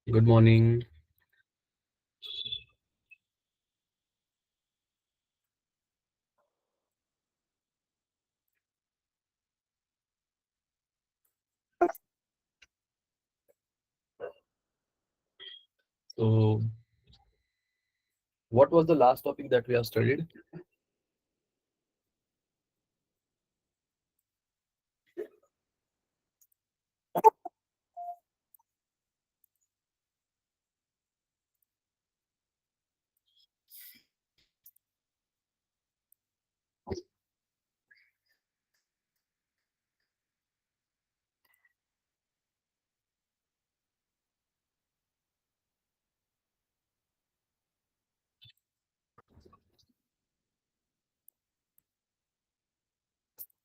Good morning. So, what was the last topic that we have studied?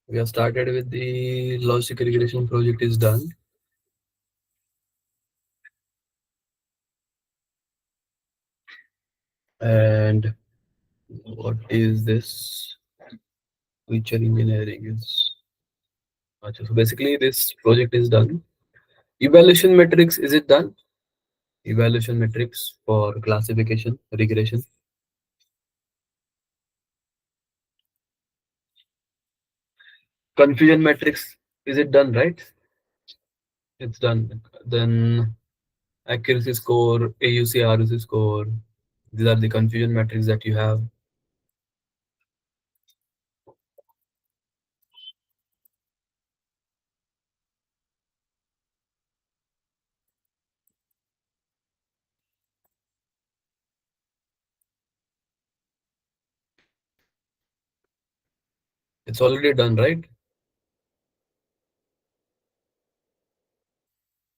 We have started with the logistic regression project is done, and what is this feature engineering is. So basically, this project is done. Evaluation metrics is it done? Evaluation metrics for classification regression. Confusion metrics is it done, right? It's done. Then accuracy score, AUC, RUC score. These are the confusion metrics that you have. It's already done, right?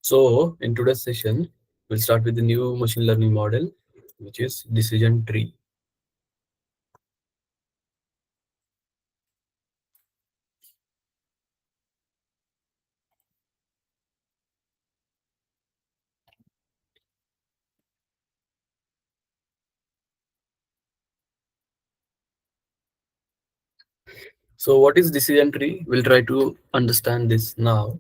So in today's session, we'll start with the new machine learning model, which is decision tree. So what is decision tree? We'll try to understand this now.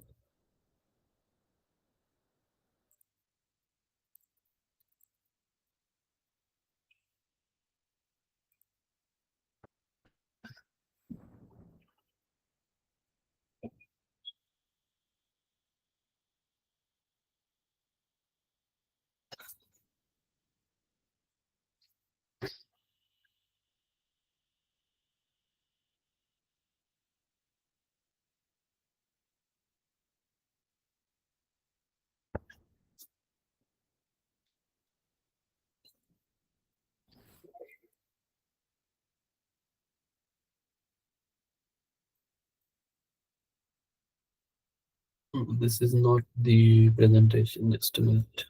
This is not the presentation, just a minute.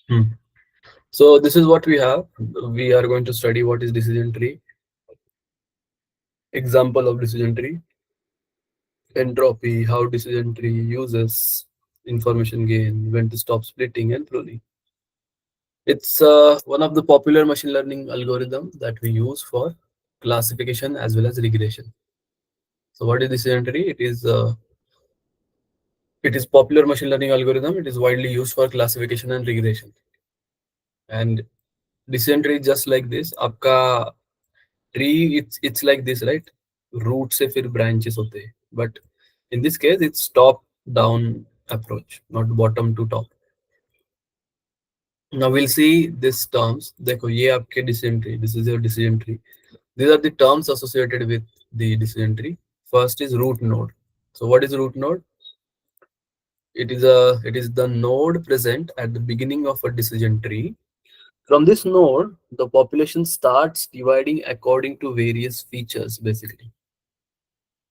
Hmm. So this is what we have. We are going to study what is decision tree, example of decision tree, entropy, how decision tree uses information gain, when to stop splitting and pruning. It's one of the popular machine learning algorithm that we use for classification as well as regression. So what is decision tree? It is popular machine learning algorithm. It is widely used for classification and regression. And decision tree just like this. आपका tree it's like this, right? Root से फिर branches होते हैं. But in this case, it's top down approach, not bottom to top. Now we'll see these terms. देखो ये आपके decision tree. This is your decision tree. These are the terms associated with the decision tree. First is root node. So what is root node? It is the node present at the beginning of a decision tree. From this node, the population starts dividing according to various features basically.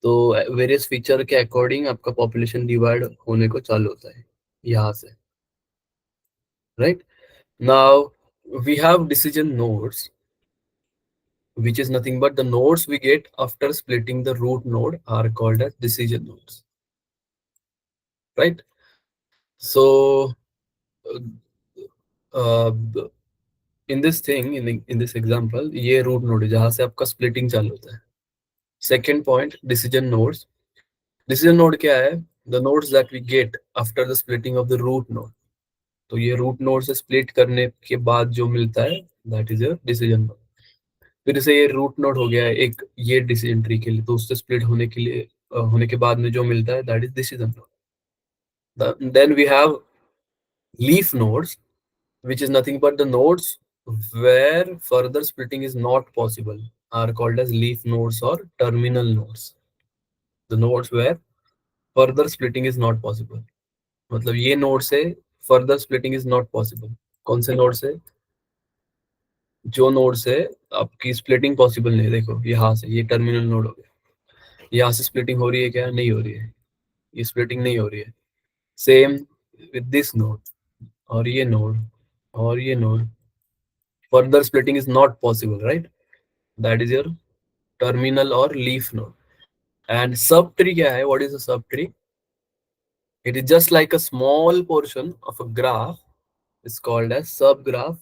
तो various feature के according आपका population divide होने को चालू होता है यहाँ से, right? Now we have decision nodes which is nothing but the nodes we get after splitting the root node are called as decision nodes, right? So uh, in this thing, in this example, ये root node है जहां से आपका splitting चालू होता है. Second point, decision nodes. Decision node क्या है? The nodes that we get after the splitting of the root node. तो ये रूट नोड से स्प्लिट करने के बाद जो मिलता है, that is your decision node. फिर से ये रूट नोड हो गया एक ये डिसीजन ट्री के लिए, तो उससे स्प्लिट होने के लिए होने के बाद में जो मिलता है, that is decision node. Then we have leaf nodes, which is nothing but the nodes where further splitting is not possible, are called as leaf nodes or terminal nodes. The nodes where further splitting is not possible. मतलब ये node से further splitting is not possible. कौन से node से? जो node से आपकी splitting possible नहीं है. देखो यहाँ से, ये टर्मिनल नोड हो गया. यहाँ से स्प्लिटिंग हो रही है क्या? नहीं हो रही है. ये स्प्लिटिंग नहीं हो रही है. सेम विद दिस नोड और ये नोड और ये node. Further splitting is not possible, right? That is your terminal or leaf node. And subtree kya hai? What is a subtree? It is just like a small portion of a graph. It's called as subgraph.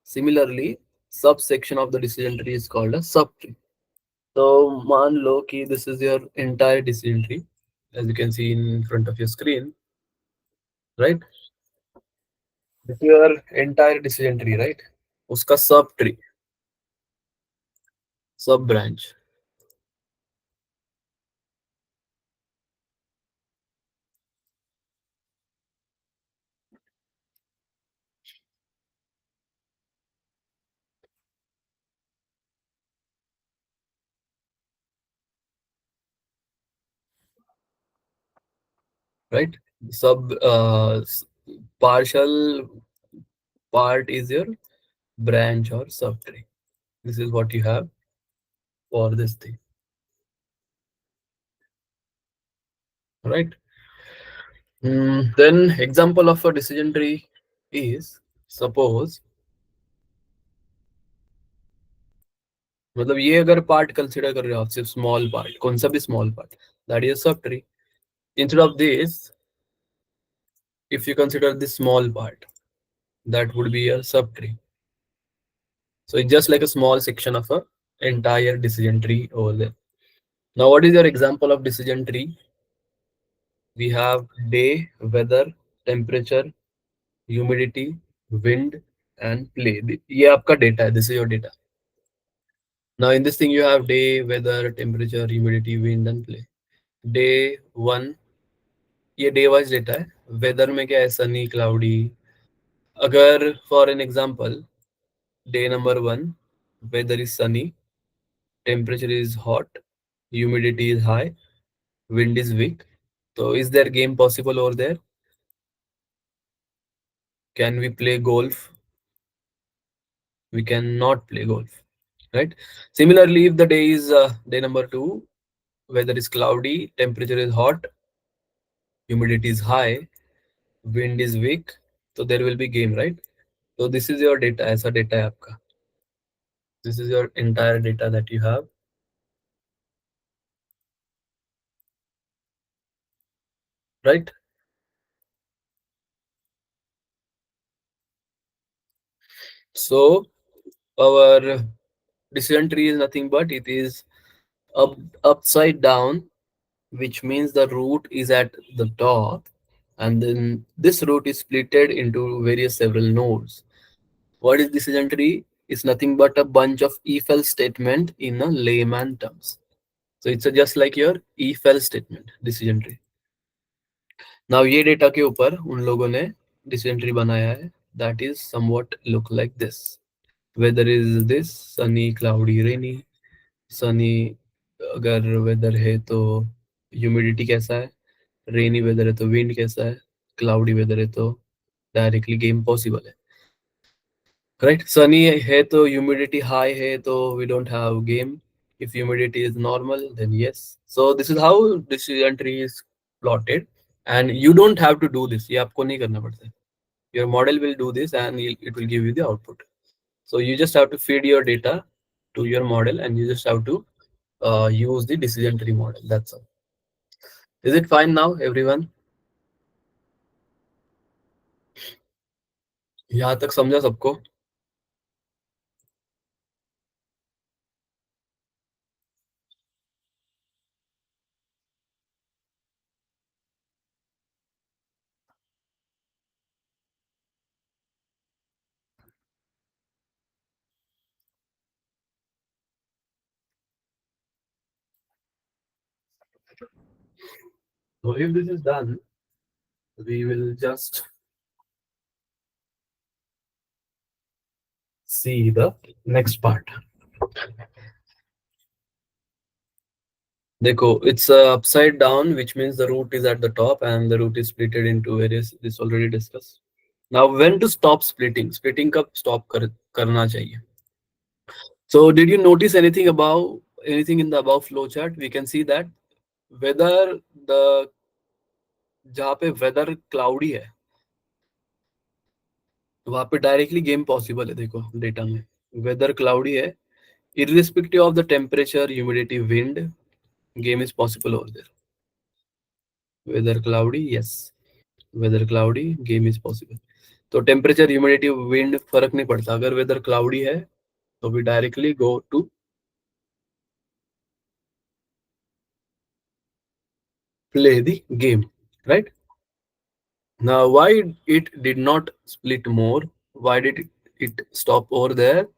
Similarly, subsection of the decision tree is called a subtree. So मान लो कि this is your entire decision tree, as you can see in front of your screen, right? This is your entire decision tree, right? उसका sub tree, sub branch, right? Sub partial part is your branch or subtree. This is what you have for this thing, right? Then example of a decision tree is, suppose, मतलब ये अगर part consider कर रहे हो आप, सिर्फ small part, कौन सा भी small part, that is sub tree. Instead of this, if you consider this small part, that would be a subtree. So it's just like a small section of a entire decision tree over there. Now what is your example of decision tree? We have day, weather, temperature, humidity, wind, and play. ये आपका data है. This is your data. Now in this thing you have day, weather, temperature, humidity, wind, and play. Day one, ये day wise data है. Weather में क्या है? Sunny, cloudy. अगर for an example, day number one, weather is sunny, temperature is hot, humidity is high, wind is weak. So is there game possible over there? Can we play golf? We cannot play golf, right? Similarly, if the day is day number two, weather is cloudy, temperature is hot, humidity is high, wind is weak, so there will be game, right? So this is your data. ऐसा data है आपका. This is your entire data that you have, right? So our decision tree is nothing but it is up upside down, which means the root is at the top, and then this root is splitted into various several nodes. What is decision tree? It's nothing but a bunch of if-else statement in a layman terms. So it's just like your if-else statement, decision tree. Now ये data के ऊपर उन लोगों ने decision tree बनाया है, that is somewhat look like this. Weather is this, sunny, cloudy, rainy. Sunny अगर weather है तो humidity कैसा है, रेनी वेदर है तो विंड कैसा है, क्लाउडी वेदर है तो डायरेक्टली गेम पॉसिबल है, राइट? सनी है तो ह्यूमिडिटी हाई है तो we don't have game. If humidity is normal then yes. So this is how decision tree is plotted, and you don't have to do this. ये आपको नहीं करना पड़ता है. Your model will do this and it will give you the output. So you just have to feed your data to your model and you just have to use the decision tree model. That's all. Is it fine now, everyone? यहाँ तक समझा सबको? So if this is done, we will just see the next part. Dekho, it's upside down, which means the root is at the top and the root is split into various. This already discussed. Now, when to stop splitting? Splitting कब stop करना चाहिए? So, did you notice anything in the above flow chart? We can see that whether the जहाँ पे weather cloudy है, वहाँ पे directly game possible है. देखो डेटा में वेदर क्लाउडी है, irrespective of the temperature, humidity, wind, game is possible over there. Weather cloudy, yes. Weather cloudy, game is possible. तो टेम्परेचर, ह्यूमिडिटी, विंड फर्क नहीं पड़ता. अगर वेदर क्लाउडी है तो we directly go to play the game, right? Now, why it did not split more? Why did it stop over there?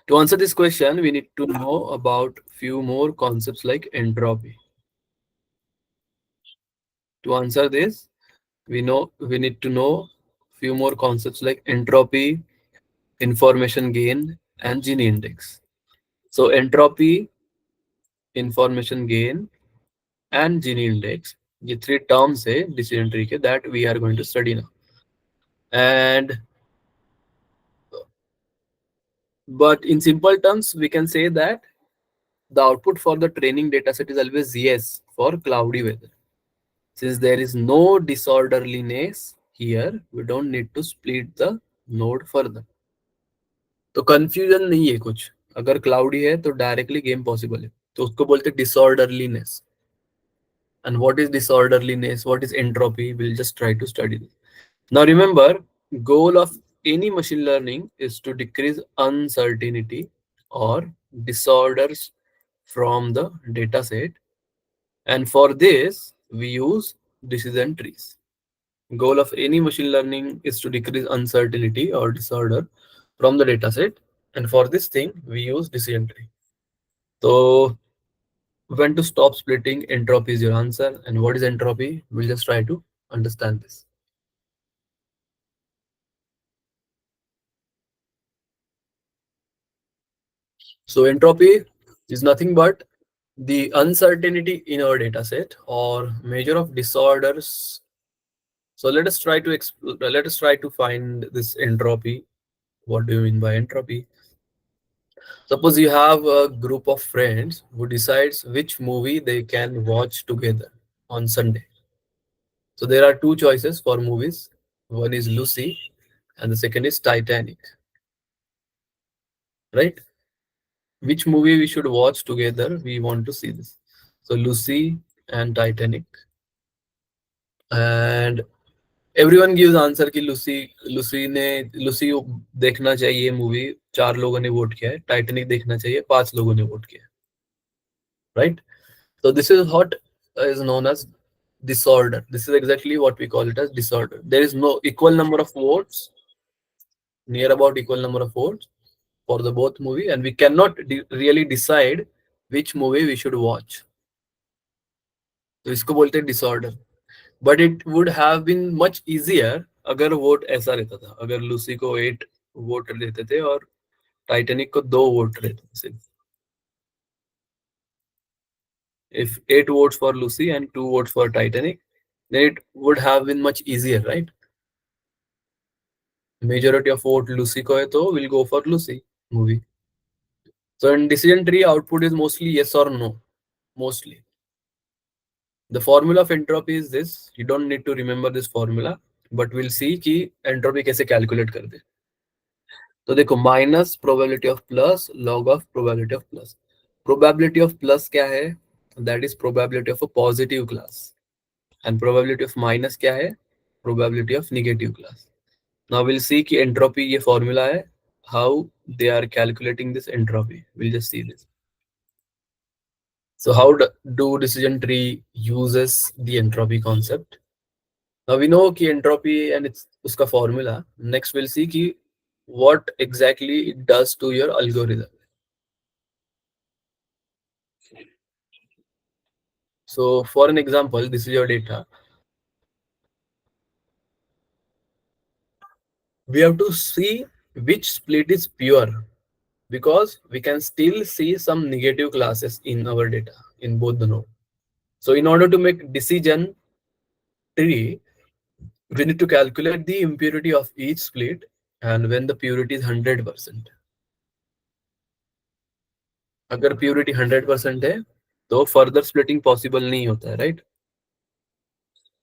To answer this question, we need to know about few more concepts like entropy. To answer this, we need to know few more concepts like entropy, information gain, and Gini index. So entropy, information gain, and Gini index, ये three terms है decision tree के that we are going to study now. And but in simple terms, we can say that the output for the training dataset is always yes for cloudy weather. Since there is no disorderliness here, we don't need to split the node further. तो confusion नहीं है कुछ. अगर cloudy है तो directly game possible है, तो उसको बोलते डिसऑर्डरलीनेस. And what is disorderliness, what is entropy, we'll just try to study this. Now remember, goal of any machine learning is to decrease uncertainty or disorders from the data set, and for this we use decision trees. Goal of any machine learning is to decrease uncertainty or disorder from the data set, and for this thing we use decision tree. So when to stop splitting, entropy is your answer. And what is entropy? We'll just try to understand this. So entropy is nothing but the uncertainty in our data set or measure of disorders. So let us try to find this entropy. What do you mean by entropy? Suppose you have a group of friends who decides which movie they can watch together on Sunday. So there are two choices for movies. One is Lucy and the second is Titanic. Right? Which movie we should watch together? We want to see this. So Lucy and Titanic. And everyone gives answer कि Lucy देखना चाहिए movie, 4 लोगों ने vote किया है. Titanic देखना चाहिए, 5 लोगों ने वोट किया है. Right? So this is what is known as disorder. This is exactly what we call it as disorder. There is no equal number of votes, near about equal number of votes for the both movie, and we cannot really decide which movie we should watch. तो इसको बोलते हैं disorder. But it would have been much easier अगर vote ऐसा रहता था. अगर Lucy को 8 वोट देते थे और टाइटेनिक को 2 वोट रहते थे सिर्फ. If 8 votes for Lucy and 2 votes for Titanic, then it would have been much easier, right? Majority of vote Lucy ko hai, to we'll go for Lucy movie. So in decision tree, output is mostly yes or no. Mostly. The formula of entropy is this. You don't need to remember this formula, but we'll see कि entropy कैसे calculate करते हैं. तो देखो minus probability of plus log of probability of plus. Probability of plus क्या है? That is probability of a positive class. And probability of minus क्या है? Probability of negative class. Now will see कि entropy ये formula है. How they are calculating this entropy, will just see this. So how do decision tree uses the entropy concept? Now we know कि entropy and it's उसका formula. Next we'll see कि what exactly it does to your algorithm. So for an example, this is your data. We have to see which split is pure, because we can still see some negative classes in our data in both the node. So in order to make decision tree, we need to calculate the impurity of each split, and when the purity is 100%. अगर purity 100% है तो further splitting possible नहीं होता है, right?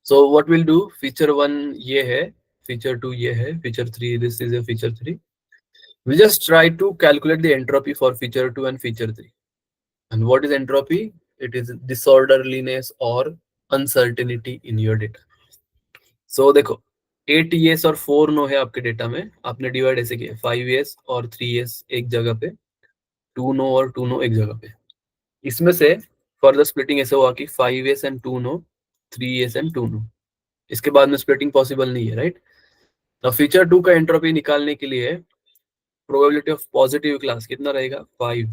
So what will do, feature 1 ये है, feature 2 ये है, feature 3, this is a feature 3. We just try to calculate the entropy for feature 2 and feature 3. And what is entropy? It is disorderliness or uncertainty in your data. So देखो, 8 yes और 4 no है आपके data में, आपने divide ऐसे किया, 5 yes और 3 yes एक जगह पे, 2 no और 2 no एक जगह पे. इसमें से फर्दर स्प्लिटिंग ऐसे हुआ कि 5 yes and 2 no, 3 yes and 2 no. इसके बाद में स्प्लिटिंग पॉसिबल नहीं है, राइट? तो फीचर 2 का एंट्रोपी निकालने के लिए प्रोबेबिलिटी ऑफ पॉजिटिव क्लास कितना रहेगा, 5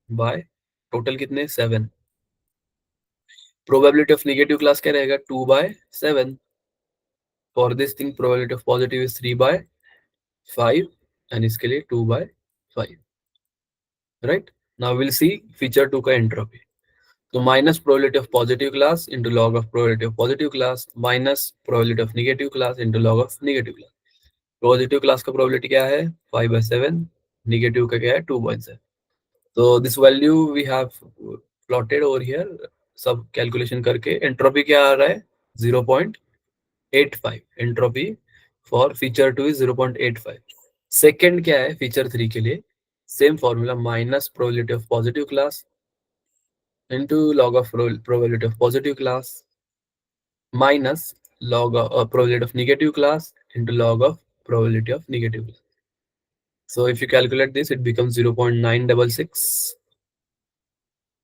बाय टोटल कितने, 7. प्रोबेबिलिटी ऑफ नेगेटिव क्लास क्या रहेगा, 2 by 7. For this thing probability of positive is 3 by 5 and इसके लिए 2 by 5, right? Now will see feature 2 का एंट्रोपी. तो minus probability of positive class into log of probability of positive class minus probability of negative class into log of negative class. Positive class का probability क्या है, 5/7. Negative का क्या है, 2/7. तो this value we have plotted over here, सब calculation करके. Entropy क्या आ रहा है, 0.85. Entropy for feature 2 is 0.85. Second क्या है फीचर 3 के लिए, same formula, minus probability of positive class into log of probability of positive class minus log of probability of negative class into log of probability of negative class. So if you calculate this, it becomes 0.966.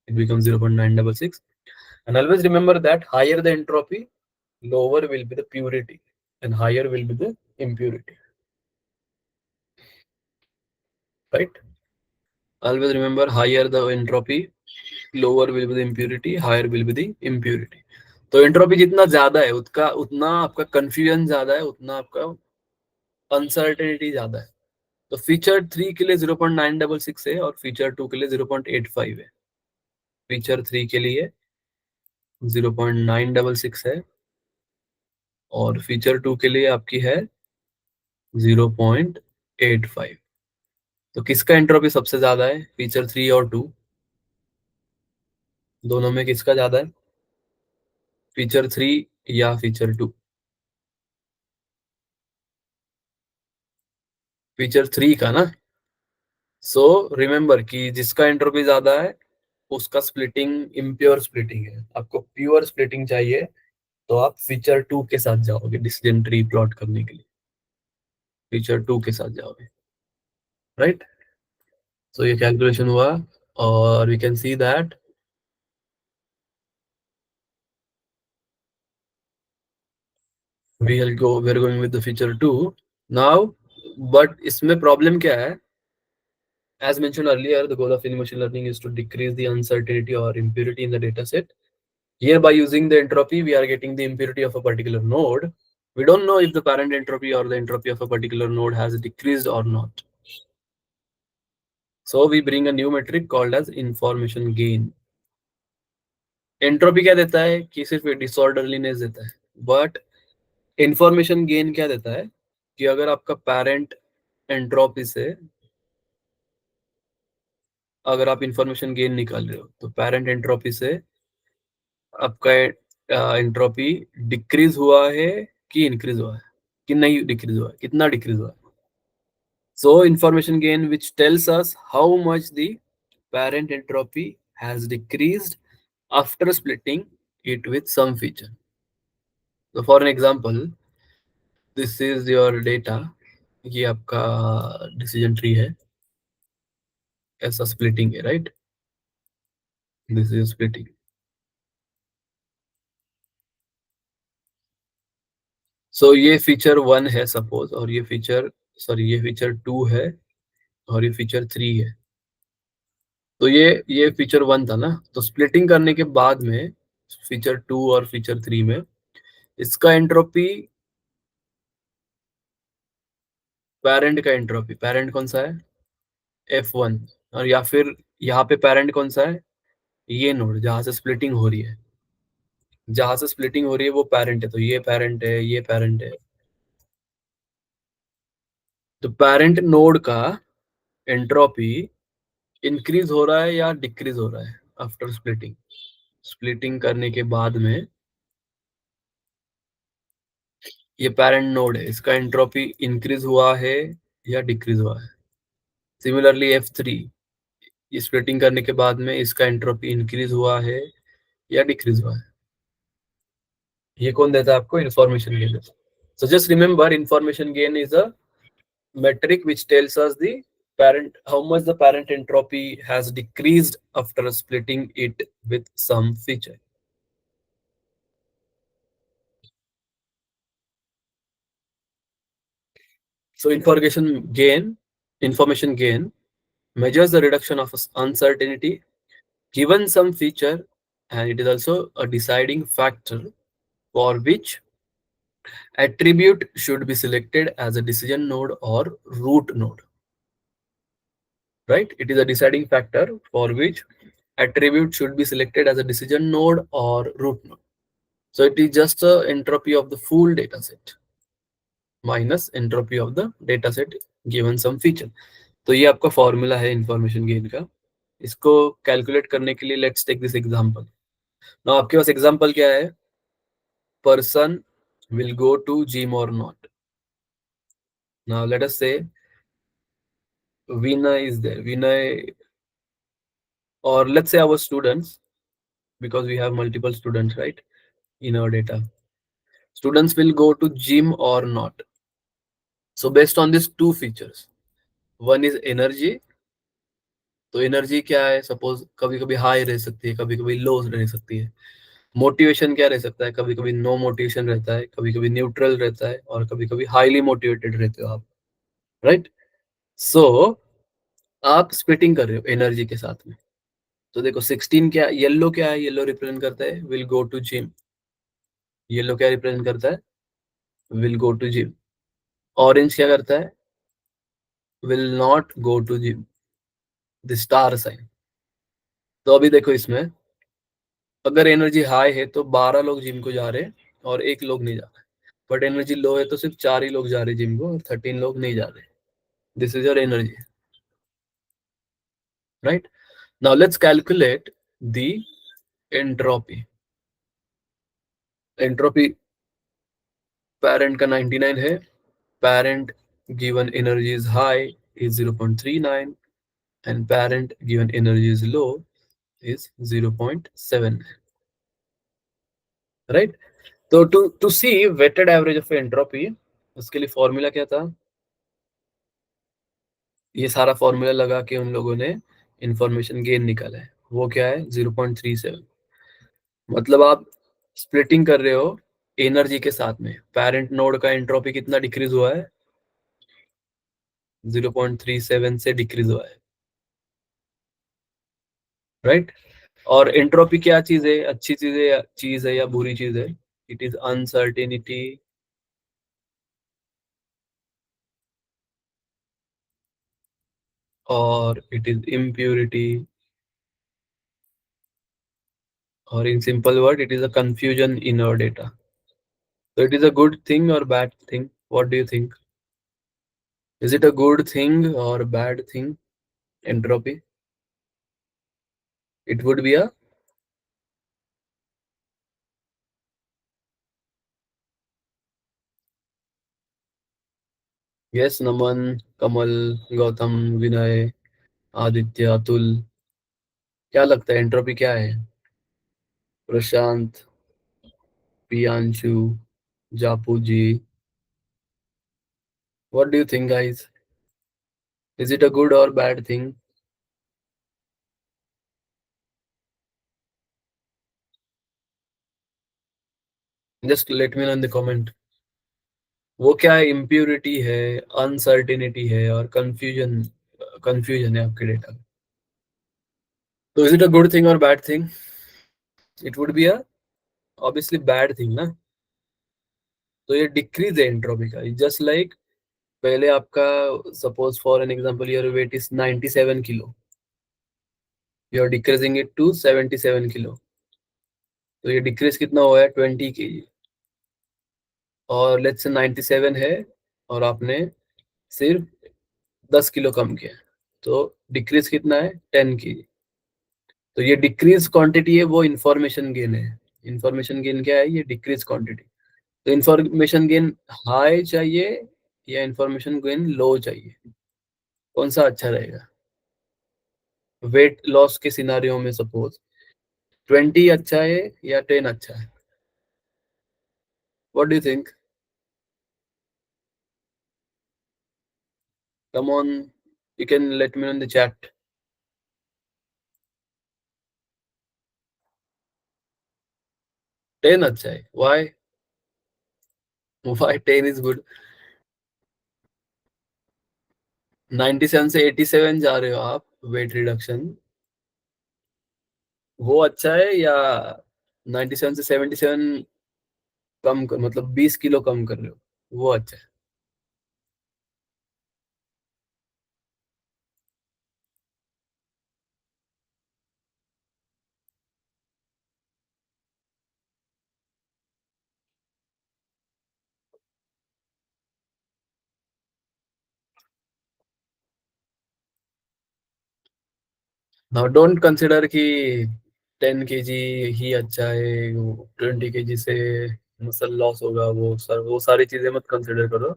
It becomes 0.966. And always remember that higher the entropy, lower will be the purity, and higher will be the impurity. Right? Always remember, higher the entropy, lower will be the impurity, higher will be the impurity. तो entropy जितना ज्यादा है उतना उतना आपका confusion ज्यादा है, उतना आपका अनसर्टेनिटी ज्यादा है. तो फीचर 3 के लिए 0.966 है और फीचर 2 के लिए 0.85 है. फीचर 3 के लिए 0.966 है और फीचर 2 के लिए आपकी है 0.85. तो किसका एंट्रोपी सबसे ज्यादा है, फीचर 3 और 2 दोनों में किसका ज्यादा है, फीचर 3 या फीचर 2? फीचर 3 का ना. सो रिमेंबर कि जिसका एंट्रोपी ज्यादा है उसका स्प्लिटिंग इम्प्योर स्प्लिटिंग है. आपको प्योर स्प्लिटिंग चाहिए तो आप फीचर 2 के साथ जाओगे डिसीजन ट्री प्लॉट करने के लिए, फीचर 2 के साथ जाओगे, राइट? सो ये कैलकुलेशन हुआ और we can see that we are going with the feature 2 now. But इसमें प्रॉब्लम क्या है, as mentioned earlier, the goal of any machine learning is to decrease the uncertainty or impurity in the data set. Here, by using the entropy, we are getting the impurity of a particular node. We don't know if the parent entropy or the entropy of a particular node has decreased or not. So we bring a new metric called as information gain. Entropy क्या देता है कि सिर्फ disorderliness देता है, but information gain क्या देता है कि अगर आपका parent entropy से अगर आप information gain निकाल रहे हो तो parent entropy से आपका एंट्रोपी डिक्रीज हुआ है कि इंक्रीज हुआ है कि नहीं डिक्रीज हुआ है, कितना डिक्रीज हुआ है. सो information gain which tells us how much the parent entropy has decreased after splitting it with some feature. So for an example, this is your data. ये आपका डिसीजन ट्री है, ऐसा स्प्लिटिंग है, right? This is splitting. So ये feature 1 है suppose, और ये feature ये फीचर 2 है और ये फीचर 3 है. तो ये फीचर 1 था ना, तो स्प्लिटिंग करने के बाद में फीचर 2 और फीचर 3 में, इसका एंट्रोपी, पेरेंट का एंट्रोपी, पेरेंट कौन सा है, F1, और या फिर यहाँ पे पेरेंट कौन सा है, ये नोड जहां से स्प्लिटिंग हो रही है, जहां से स्प्लिटिंग हो रही है वो पेरेंट है, तो ये पेरेंट है, ये पेरेंट है। तो पेरेंट नोड का एंट्रोपी इंक्रीज हो रहा है या डिक्रीज हो रहा है आफ्टर स्प्लिटिंग, स्प्लिटिंग करने के बाद में, ये पेरेंट नोड है, इसका एंट्रोपी इंक्रीज हुआ है या डिक्रीज हुआ है। सिमिलरली F3, ये स्प्लिटिंग करने के बाद में इसका एंट्रोपी इंक्रीज हुआ है या डिक्रीज हुआ है। ये कौन देता है आपको, information gain. So just remember, information gain is a metric which tells us the parent, how much the parent entropy has decreased after splitting it with some feature. So information gain measures the reduction of uncertainty given some feature, and it is also a deciding factor for which attribute should be selected as a decision node or root node. Right? It is a deciding factor for which attribute should be selected as a decision node or root node. So it is just a entropy of the full data set minus entropy of the data set given some feature. तो ये आपका formula है information gain का। इसको calculate करने के लिए let's take this example. Now आपके पास एग्जांपल क्या है, person will go to gym or not. Now let us say Vinay is there. Vinay, or let's say our students, because we have multiple students, right, in our data. Students will go to gym or not. So based on these two features, one is energy. तो energy क्या है, suppose कभी कभी high रह सकती है, कभी कभी लो रह सकती है। मोटिवेशन क्या रह सकता है, कभी कभी नो मोटिवेशन रहता है, कभी कभी न्यूट्रल रहता है, और कभी कभी हाईली मोटिवेटेड रहते हो आप, राइट। सो आप स्प्लिटिंग कर रहे हो एनर्जी के साथ में। तो देखो 16 क्या, येलो क्या है, येलो रिप्रेजेंट करता है will go to gym. Yellow क्या रिप्रेजेंट करता है, will go to gym. Orange क्या करता है, will not go to gym, the star sign. तो अभी देखो इसमें, अगर एनर्जी हाई है तो 12 लोग जिम को जा रहे हैं और एक लोग नहीं जा रहे, बट एनर्जी लो है तो सिर्फ 4 ही लोग जा रहे जिम को और 13 लोग नहीं जा रहे। This is your energy, right. Now let's calculate the entropy. Entropy parent का 99 है, parent given energy is high is 0.39 and parent given energy is low is 0.7, right? तो to see weighted average of entropy, उसके लिए formula क्या था, ये सारा formula लगा के उन लोगों ने इंफॉर्मेशन गेन निकाला है। वो क्या है, 0.37। मतलब आप स्प्लिटिंग कर रहे हो एनर्जी के साथ में, पेरेंट नोड का एंट्रोपी कितना डिक्रीज हुआ है, 0.37 से डिक्रीज हुआ है, राइट। और एंट्रोपी क्या चीज है, अच्छी चीज है या बुरी चीज है, इट इज अनसर्टेनिटी और it is impurity, or in simple word it is a confusion in our data. So it is a good thing or bad thing, what do you think, is it a good thing or bad thing, entropy? It would be a, yes, Naman, Kamal, Gautam, Vinay, Aditya, Atul, क्या लगता है entropy क्या है, प्रशांत, पियांशु, जापू जी, what do you think guys, is it a good or bad thing? Just let me know in the comment. वो क्या है, impurity है, uncertainty है और कंफ्यूजन, कंफ्यूजन है आपके डेटा। तो is it a good thing और bad thing, it would be a obviously bad thing ना। तो ये डिक्रीज है एंट्रोपी का, जस्ट लाइक पहले आपका, suppose for an example your weight is 97 kilo, you are decreasing it to 77 kilo, तो ये डिक्रीज कितना हुआ है, 20 kg। और लेट्स से 97 है और आपने सिर्फ 10 किलो कम किया, तो डिक्रीज कितना है, 10 kg। तो ये डिक्रीज क्वांटिटी है, वो इंफॉर्मेशन गेन है। इंफॉर्मेशन गेन क्या है, ये डिक्रीज क्वांटिटी। तो इंफॉर्मेशन गेन हाई चाहिए या इंफॉर्मेशन गेन लो चाहिए, कौन सा अच्छा रहेगा? वेट लॉस के सिनारियों में सपोज 20 अच्छा है या 10 अच्छा है? What do you think? Come on, you can let me know in the chat. 10 अच्छा है, व्हाई? Why 10 is good? 97 से 87 जा रहे हो आप, वेट रिडक्शन, वो अच्छा है या 97 से 77 कम कर, मतलब 20 किलो कम कर रहे हो, वो अच्छा है? नाउ डोंट कंसिडर कि 10 kg ही अच्छा है, 20 kg से मसल लॉस होगा, वो सारी चीजें मत कंसिडर करो।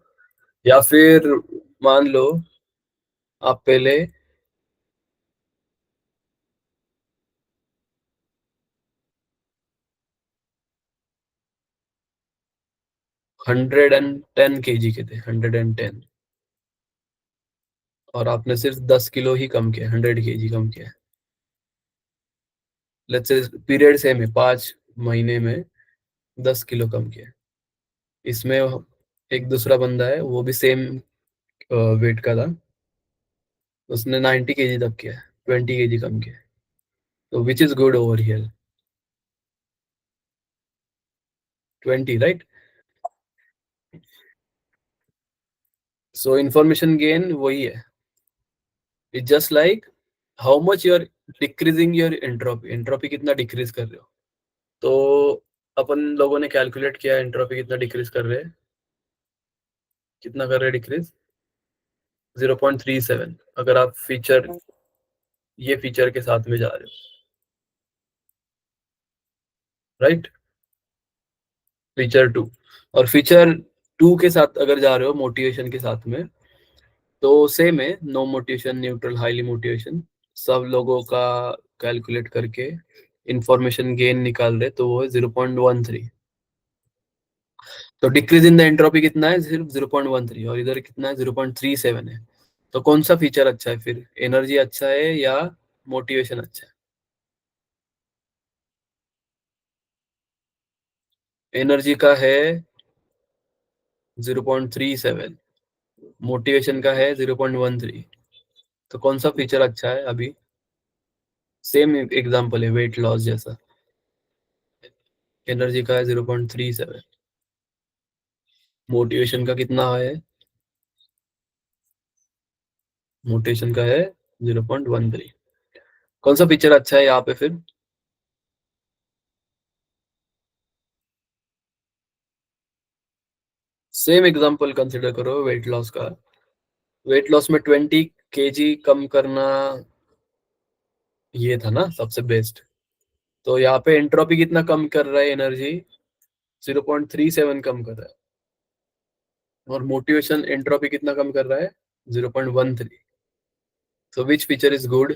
या फिर मान लो आप पहले 110 kg के थे, 110, और आपने सिर्फ 10 किलो ही कम किया, 100 kg कम किया। लेट्स से पीरियड सेम है, 5 महीने में 10 किलो कम किया। इसमें एक दूसरा बंदा है, वो भी सेम वेट का था, उसने 90 kg तक किया, 20 kg कम किया। तो which is good over here? 20, right? So information gain वही है, it just like how much you are decreasing your entropy, entropy कितना डिक्रीज कर रहे हो। तो अपन लोगों ने कैलकुलेट किया एंट्रोपी कितना डिक्रीज कर रहे हैं, कितना कर रहे हैं डिक्रीज, 0.37, अगर आप फीचर, ये फीचर के साथ में जा रहे हो, राइट? फीचर टू, और फीचर टू के साथ अगर जा रहे हो मोटिवेशन के साथ में, तो सेम है, no motivation, neutral, highly motivation, सब लोगों का कैलकुलेट करके इंफॉर्मेशन गेन निकाल रहे, तो वो है 0.13। तो डिक्रीज इन द एंट्रोपी कितना है, सिर्फ 0.13, और इधर कितना है, 0.37 है। तो कौन सा फीचर अच्छा है फिर, एनर्जी अच्छा है या मोटिवेशन अच्छा है? एनर्जी का है 0.37, मोटिवेशन का है 0.13, तो कौन सा फीचर अच्छा है अभी? सेम एग्जांपल है वेट लॉस जैसा, एनर्जी का है 0.37, मोटिवेशन का कितना है, मोटिवेशन का है 0.13। कौन सा फीचर अच्छा है यहाँ पे फिर? सेम एग्जांपल कंसिडर करो वेट लॉस का, वेट लॉस में 20 kg कम करना ये था ना सबसे बेस्ट। तो यहाँ पे एंट्रोपी कितना कम कर रहा है, एनर्जी 0.37 कम कर रहा है, और मोटिवेशन एंट्रोपी कितना कम कर रहा है, 0.13। So which feature is good?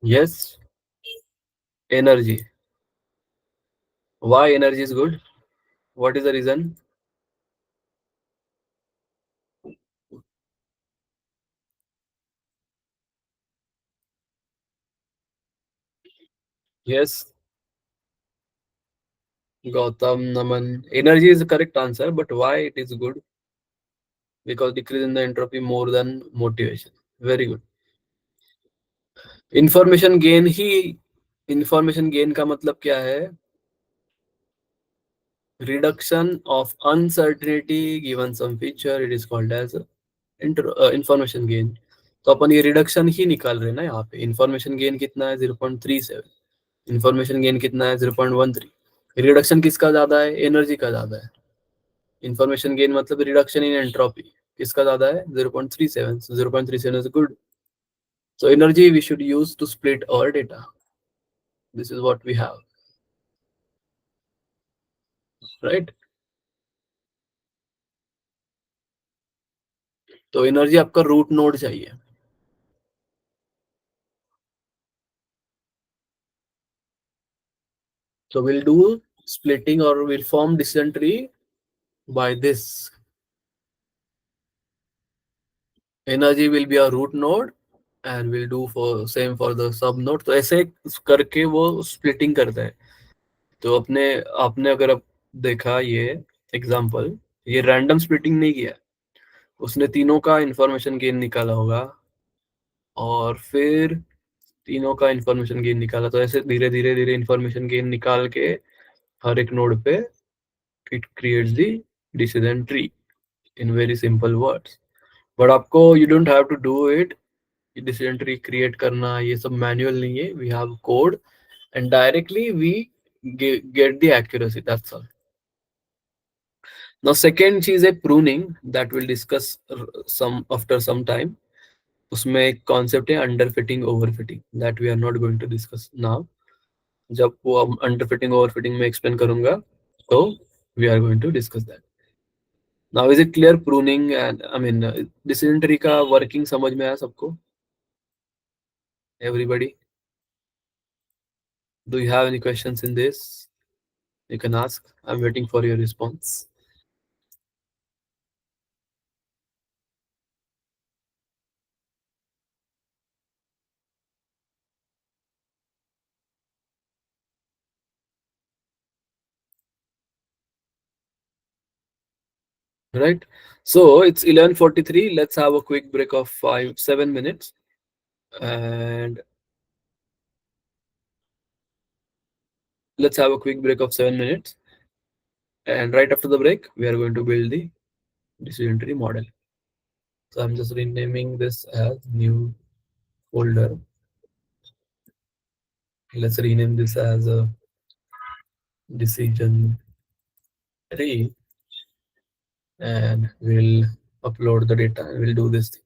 Yes, energy. Why energy is good? What is the reason? Yes, Gautam Naman. Energy is the correct answer, but why it is good? Because decrease in the entropy more than motivation. Very good. Information gain ही information gain का मतलब क्या है? Reduction of uncertainty given some feature, it is called as information gain. तो अपन ये reduction ही निकाल रहे हैं ना यहाँ पे. इंफॉर्मेशन गेन कितना है? 0.37. इंफॉर्मेशन गेन कितना है? 0.13. रिडक्शन किसका ज्यादा है? एनर्जी का ज्यादा है. इंफॉर्मेशन गेन मतलब रिडक्शन इन एंट्रोपी किसका ज्यादा है? 0.37. 0.37 is good. So energy we should use to split our data. This is what we have, right? तो एनर्जी आपका रूट नोड चाहिए. So we'll do splitting or we'll form decision tree by this. Energy will be a root node and we'll do for same for the sub node. तो ऐसे करके वो splitting करता है. तो अपने आपने अगर अब देखा ये एग्जांपल, ये रैंडम स्प्लिटिंग नहीं किया. उसने तीनों का इंफॉर्मेशन गेन निकाला होगा और फिर तीनों का इंफॉर्मेशन गेन निकाला. तो ऐसे धीरे धीरे धीरे इंफॉर्मेशन गेन निकाल के हर एक नोड पे it creates the decision tree in very simple words. But आपको you don't have to do it. Decision tree create करना ये सब मैनुअल नहीं है. We have code and directly we get the accuracy. That's all. Now second चीज है pruning, that will discuss some after some time. उसमें एक concept है under fitting over fitting, that we are not going to discuss now. जब वो under fitting over fitting में एक्सप्लेन करूंगा तो we are going to discuss that. Now is it clear? Pruning and I mean decision tree का working समझ में आया सबको? Everybody, do you have any questions in this? You can ask. I'm waiting for your response. Right. So it's 11:43. Let's have a quick break of 7 minutes. And let's have a quick break of 7 minutes. And right after the break, we are going to build the decision tree model. So I'm just renaming this as new folder. Let's rename this as a decision tree and we'll upload the data and we'll do this thing.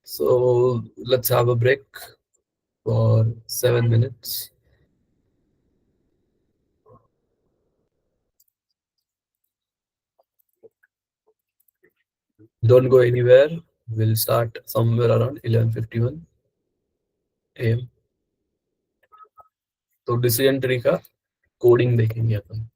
So let's have a break for 7 minutes. Don't go anywhere. We'll start somewhere around 11:51 AM. तो decision tree का coding देखेंगे अपन.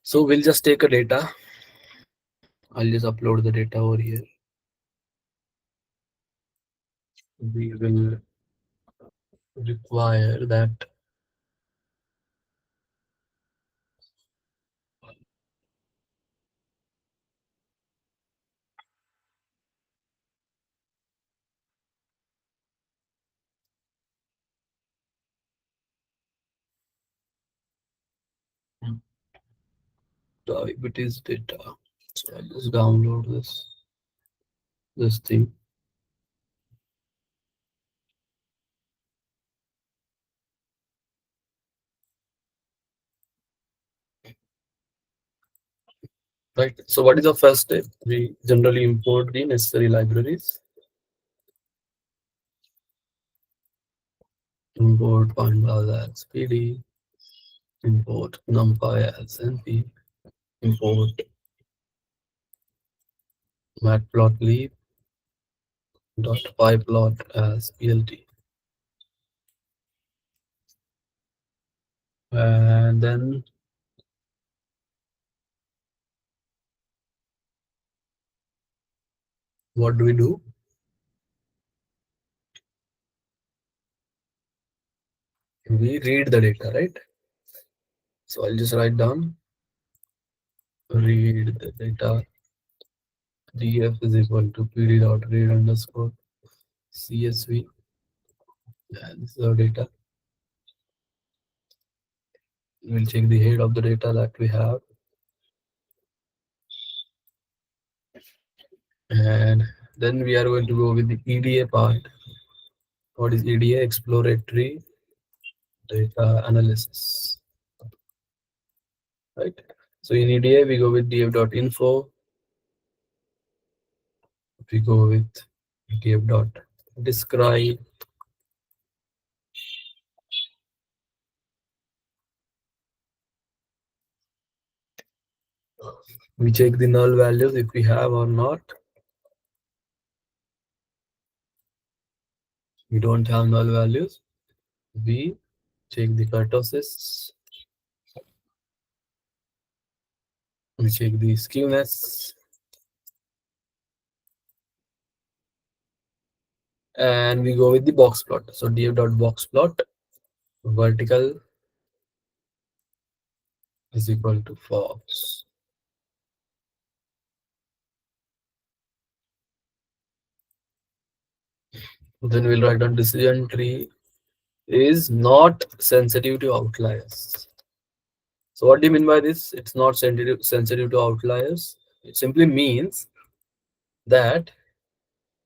So we'll just take a data. I'll just upload the data over here. We will require that diabetes data. So I'll just download this thing. Right. So what is the first step? We generally import the necessary libraries. Import pandas as PD, import numpy as np, import matplotlib dot pyplot as plt. And then what do we do? We read the data, right? So I'll just write down read the data. Df is equal to pd dot read underscore csv. And this is our data. We'll check the head of the data that we have. And then we are going to go with the EDA part. What is EDA? Exploratory data analysis. Right. So in EDA, we go with df.info. We go with df.describe. We check the null values if we have or not. We don't have null values. We check the kurtosis. We check the skewness. And we go with the box plot. So df.boxplot vertical is equal to false. Then we'll write down decision tree is not sensitive to outliers. So what do you mean by this? It's not sensitive to outliers. It simply means that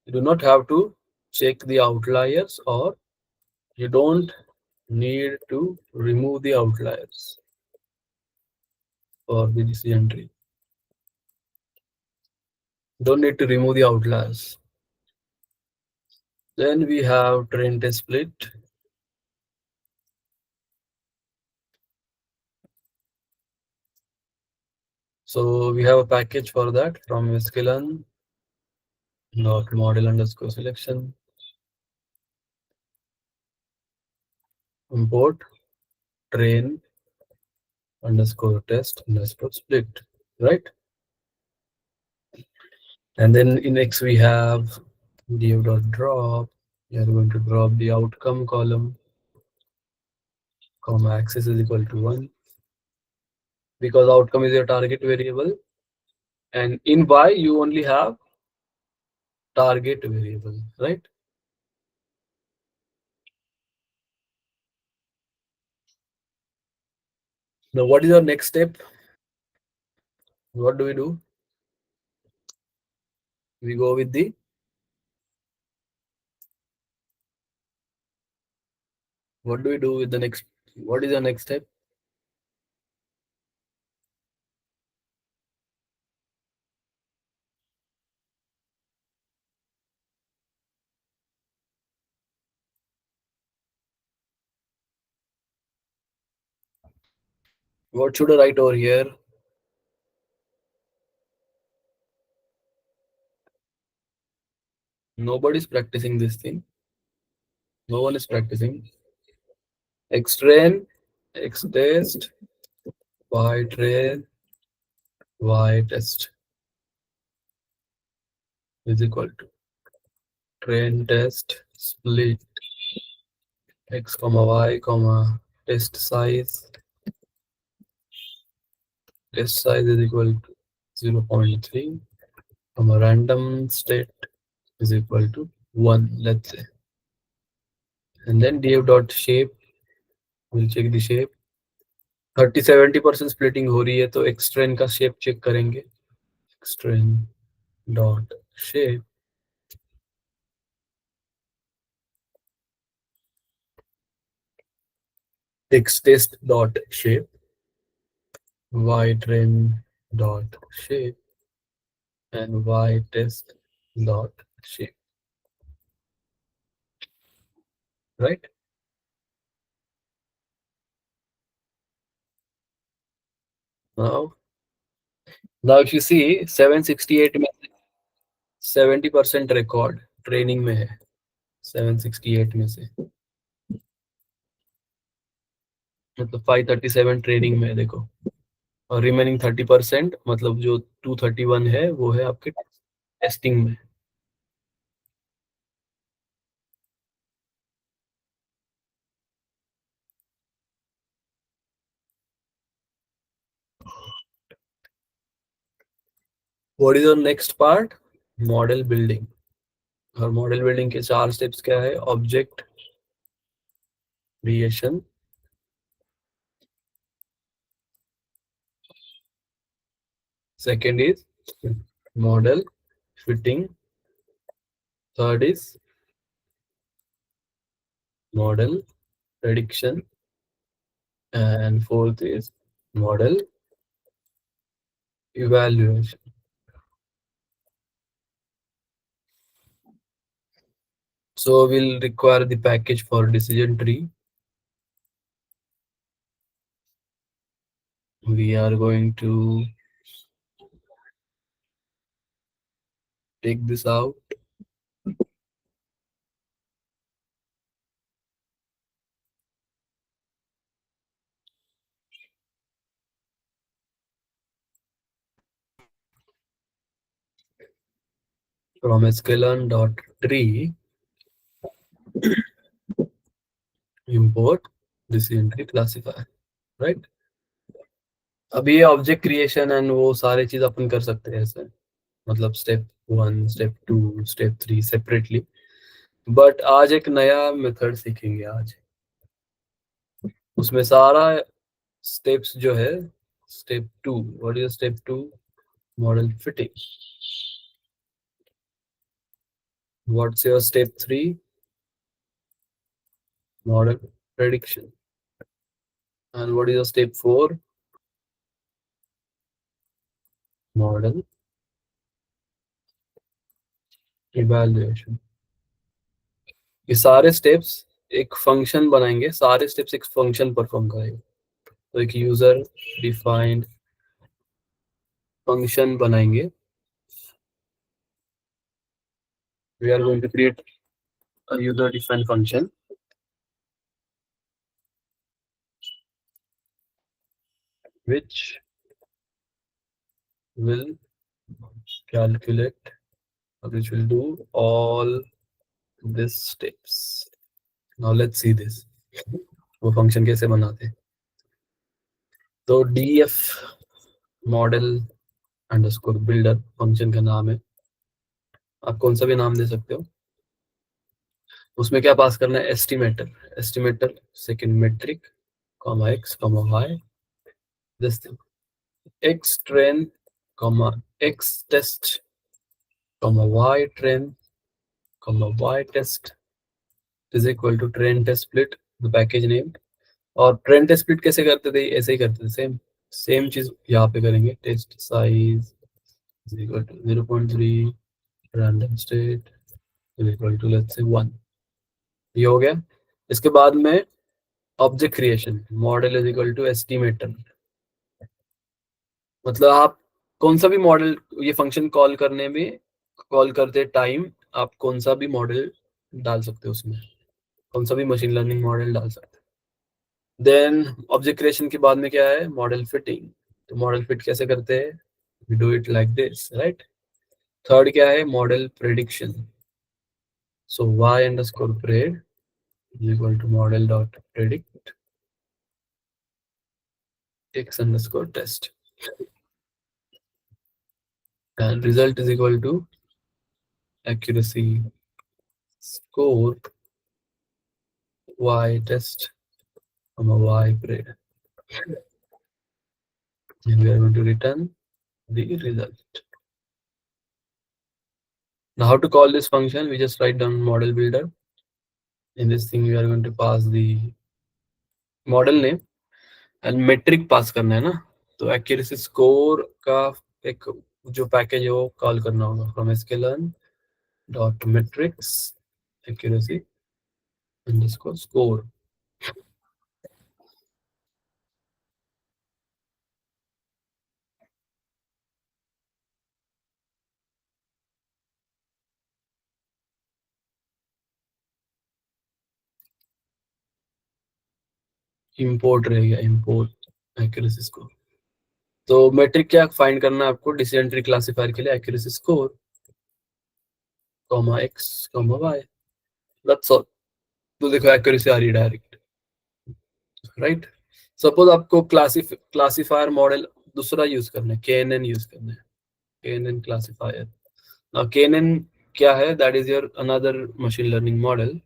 you do not have to check the outliers, or you don't need to remove the outliers for the decision tree. Don't need to remove the outliers. Then we have train test split. So we have a package for that from sklearn dot model underscore selection, import train underscore test underscore split, right? And then in X we have div.drop. We are going to drop the outcome column, comma axis is equal to 1, because outcome is your target variable, and in Y you only have target variable, right? Now what is our next step? What do? We go with the what do we do with the next? What is the next step? What should I write over here? Nobody's practicing this thing. No one is practicing. Xtrain, Xtest, y train y test is equal to train test split x comma y comma test size is equal to 0.3 comma random state is equal to 1, let's say. And then df dot shape, we'll check the shape. 30-70% splitting हो रही है तो xtrain का shape check करेंगे. xtrain dot shape xtest dot shape ytrain dot shape and ytest dot shape, right? Now, now if you see 768 में 70% record training में है. 768 में से मतलब 537 ट्रेनिंग में है, देखो. और रिमेनिंग 30% मतलब जो 231 है वो है आपके टेस्टिंग में. What is your next part? Model building. और मॉडल बिल्डिंग के 4 स्टेप्स क्या है? Object creation, second is model fitting, third is model prediction, and fourth is model evaluation. So we'll require the package for decision tree. We are going to take this out. From sklearn.tree, import decision tree classifier, right? अब ये object creation and वो सारे चीज अपन कर सकते हैं ऐसे, मतलब step 1, step 2, step 3 separately. But आज एक नया मेथड सीखेंगे आज. उसमें सारा स्टेप्स जो है, step 2, what is step 2? Model fitting. What's your step 3? Model prediction. And what is your step 4? Model evaluation. ये सारे स्टेप्स एक फंक्शन बनाएंगे, सारे स्टेप्स एक फंक्शन परफॉर्म करेंगे. तो एक यूजर डिफाइंड फंक्शन बनाएंगे. We are going to create a user defined function which will calculate, which will do all these steps. Now let's see this. वो फंक्शन कैसे बनाते हैं. तो df model underscore builder function का नाम है. आप कौन सा भी नाम दे सकते हो. उसमें क्या पास करना है? Estimator second metric comma X comma Y, this thing. X train comma X test comma Y train comma Y test is equal to train test split, the package name. और ट्रेन टेस्ट स्प्लिट कैसे करते थे? ऐसे ही करते थे, same चीज यहाँ पे करेंगे. Test size is equal to 0.3, random state is equal to let's say 1. ये हो गया. इसके बाद में object creation, model is equal to estimator. मतलब आप कौन सा भी मॉडल, ये फंक्शन कॉल करते टाइम आप कौन सा भी मॉडल डाल सकते हो उसमें, कौन सा भी मशीन लर्निंग मॉडल डाल सकते हो. देन ऑब्जेक्ट क्रिएशन के बाद में क्या है, मॉडल फिटिंग। तो मॉडल फिट कैसे करते हैं, we do it like this, right. Third क्या है, model prediction. So y underscore pred is equal to model dot predict x underscore test, and result is equal to accuracy score y test comma y pred, and we are going to return the result. Now how to call this function, we just write down model builder. In this thing we are going to pass the model name and matric pass करना है ना, तो accuracy score का एक जो package है वो call करना होगा, from sklearn dot metrics accuracy underscore score. Import रहेगा, इंपोर्ट एक्यूरेसी स्कोर। तो मेट्रिक क्या फाइंड करना है आपको, डिसीजन ट्री क्लासिफायर के लिए accuracy score comma X comma Y, that's all. तो देखो एक्यूरेसी आ रही है डायरेक्ट, राइट। सपोज आपको क्लासिफायर मॉडल दूसरा यूज करना है, KNN यूज करना है, KNN क्लासिफायर। Now KNN क्या है, that is your another machine learning model.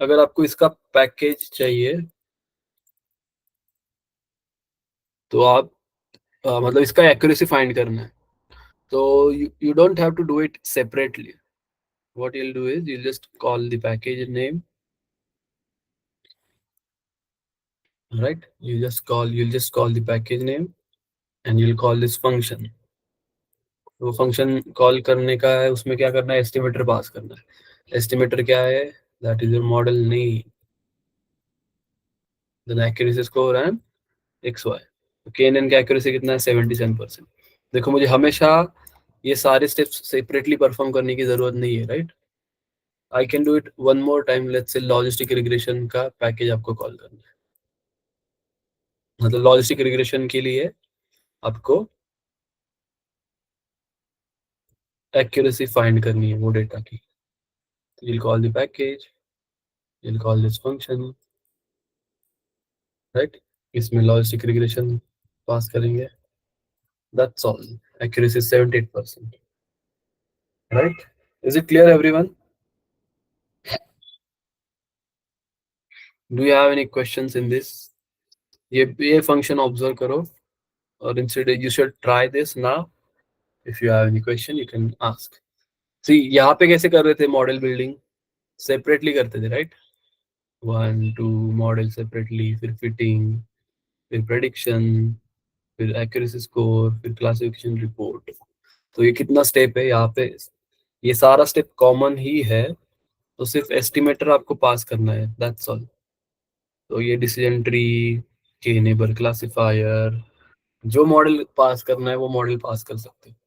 अगर आपको इसका पैकेज चाहिए तो आप मतलब इसका एक्यूरेसी फाइंड करना है, तो you don't have to do it separately. What you'll do is you'll just call the package name, right? You'll just call the package name and you'll call this function. वो function call करने का है, उसमें क्या करना है, estimator पास करना है। एस्टिमेटर क्या है, that is your model name, then accuracy score and X Y. तो KNN का एक्यूरेसी कितना है, 77%। देखो मुझे हमेशा ये सारे स्टेप्स सेपरेटली परफॉर्म करने की जरूरत नहीं है, right. I can do it one more time, let's say logistic regression का पैकेज आपको कॉल करना है। मतलब लॉजिस्टिक रिग्रेशन के लिए आपको एक्यूरेसी फाइंड करनी है वो डेटा की। you'll call the package, you'll call this function, right. इसमें लॉजिस्टिक रिग्रेशन पास करेंगे, that's all. Accuracy 78%, right. Is it clear everyone? Do you have any questions in this? ये फंक्शन ऑब्जर्व करो और instead you should try this now. If you have any question you can ask. See यहाँ पे कैसे कर रहे थे model building, separately करते थे, right. One two model separately, फिर फिटिंग, फिर प्रेडिक्शन, फिर एक्यूरेसी स्कोर, फिर क्लासिफिकेशन रिपोर्ट। तो ये कितना स्टेप है यहाँ पे, ये सारा स्टेप कॉमन ही है, तो सिर्फ एस्टिमेटर आपको पास करना है, दैट्स ऑल। तो ये डिसीजन ट्री के नेबर क्लासिफायर, जो मॉडल पास करना है वो मॉडल पास कर सकते हैं,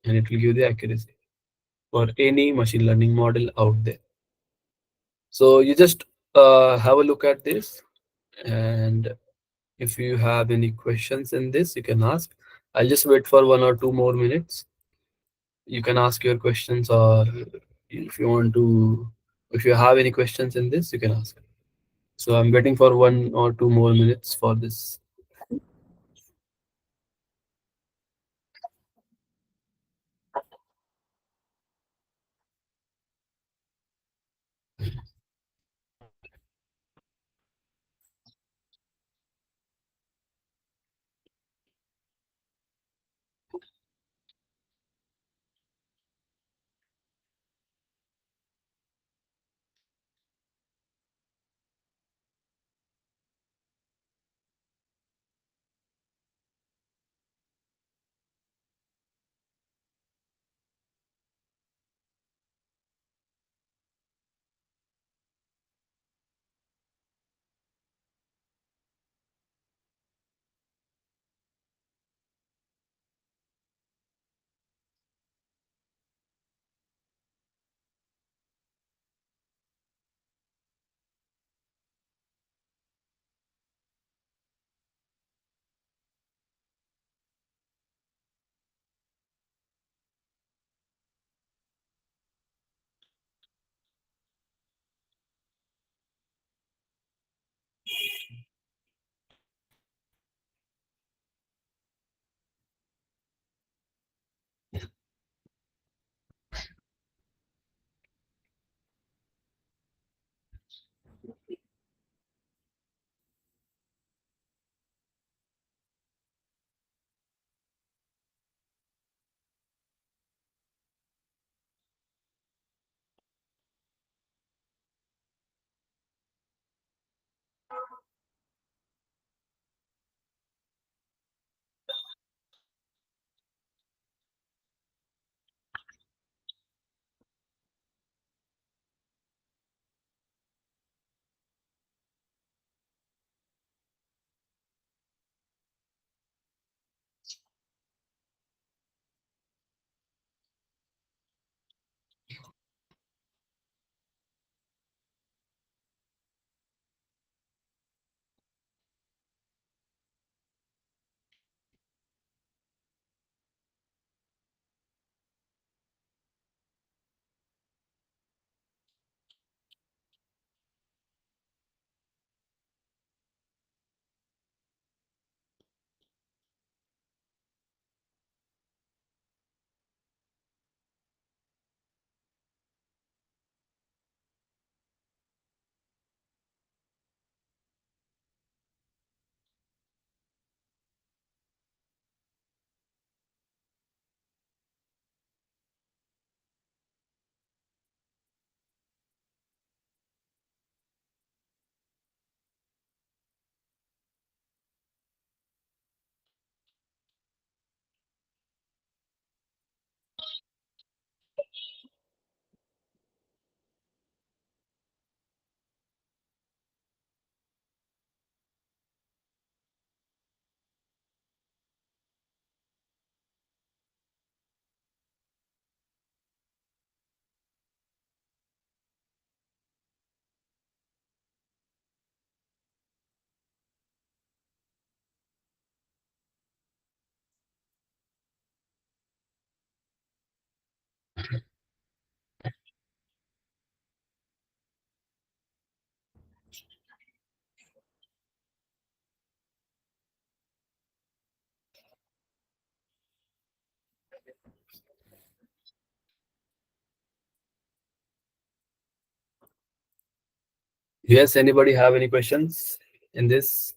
and it will give the accuracy for any machine learning model out there. So you just have a look at this, and if you have any questions in this, you can ask. I'll just wait for 1 or 2 more minutes. You can ask your questions, or if you want to, if you have any questions in this, you can ask. So I'm waiting for 1 or 2 more minutes for this. Yes, anybody have any questions in this?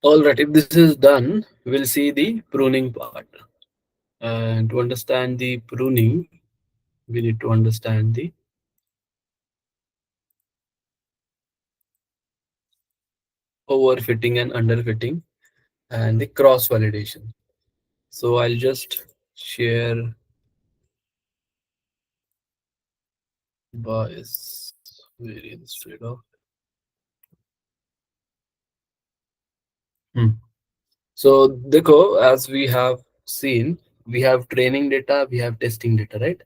All right, if this is done, we'll see the pruning part. And to understand the pruning, we need to understand the overfitting and underfitting and the cross validation. So I'll just share bias variance trade-off. Hmm. So देखो, as we have seen, we have training data, we have testing data, right?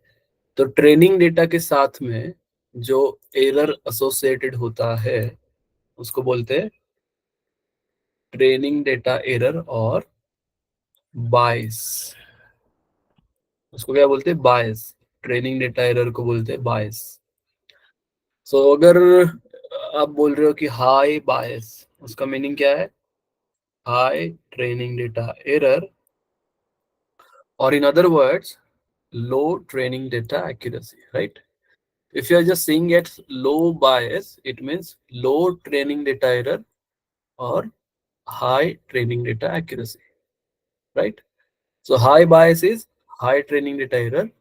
तो training data के साथ में जो error associated होता है उसको बोलते हैं ट्रेनिंग डेटा एरर और बायस। उसको क्या बोलते हैं? बायस। ट्रेनिंग डेटा एरर को बोलते हैं बायस। सो अगर आप बोल रहे हो कि हाई बायस, उसका मीनिंग क्या है? हाई ट्रेनिंग डेटा एरर, और in other words low training data accuracy, right? If you are just saying it low bias, it means low training data error or high training data accuracy, right? So high bias is high training data error,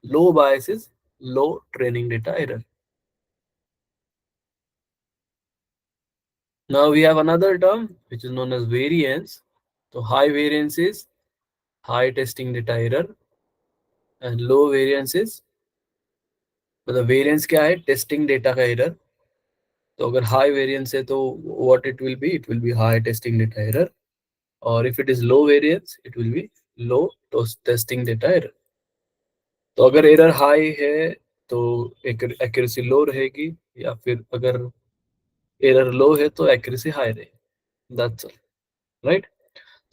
low bias is low training data error. Now we have another term which is known as variance. So high variance is high testing data error and low variance is, मतलब variance क्या है? Testing data का error. तो अगर high variance है तो what it will be? It will be high testing data error, और if it is low variance it will be low testing data error. तो अगर एरर हाई है तो एक्यूरेसी लो रहेगी, या फिर अगर एरर लो है तो एक्यूरेसी हाई रहेगी। That's all, right?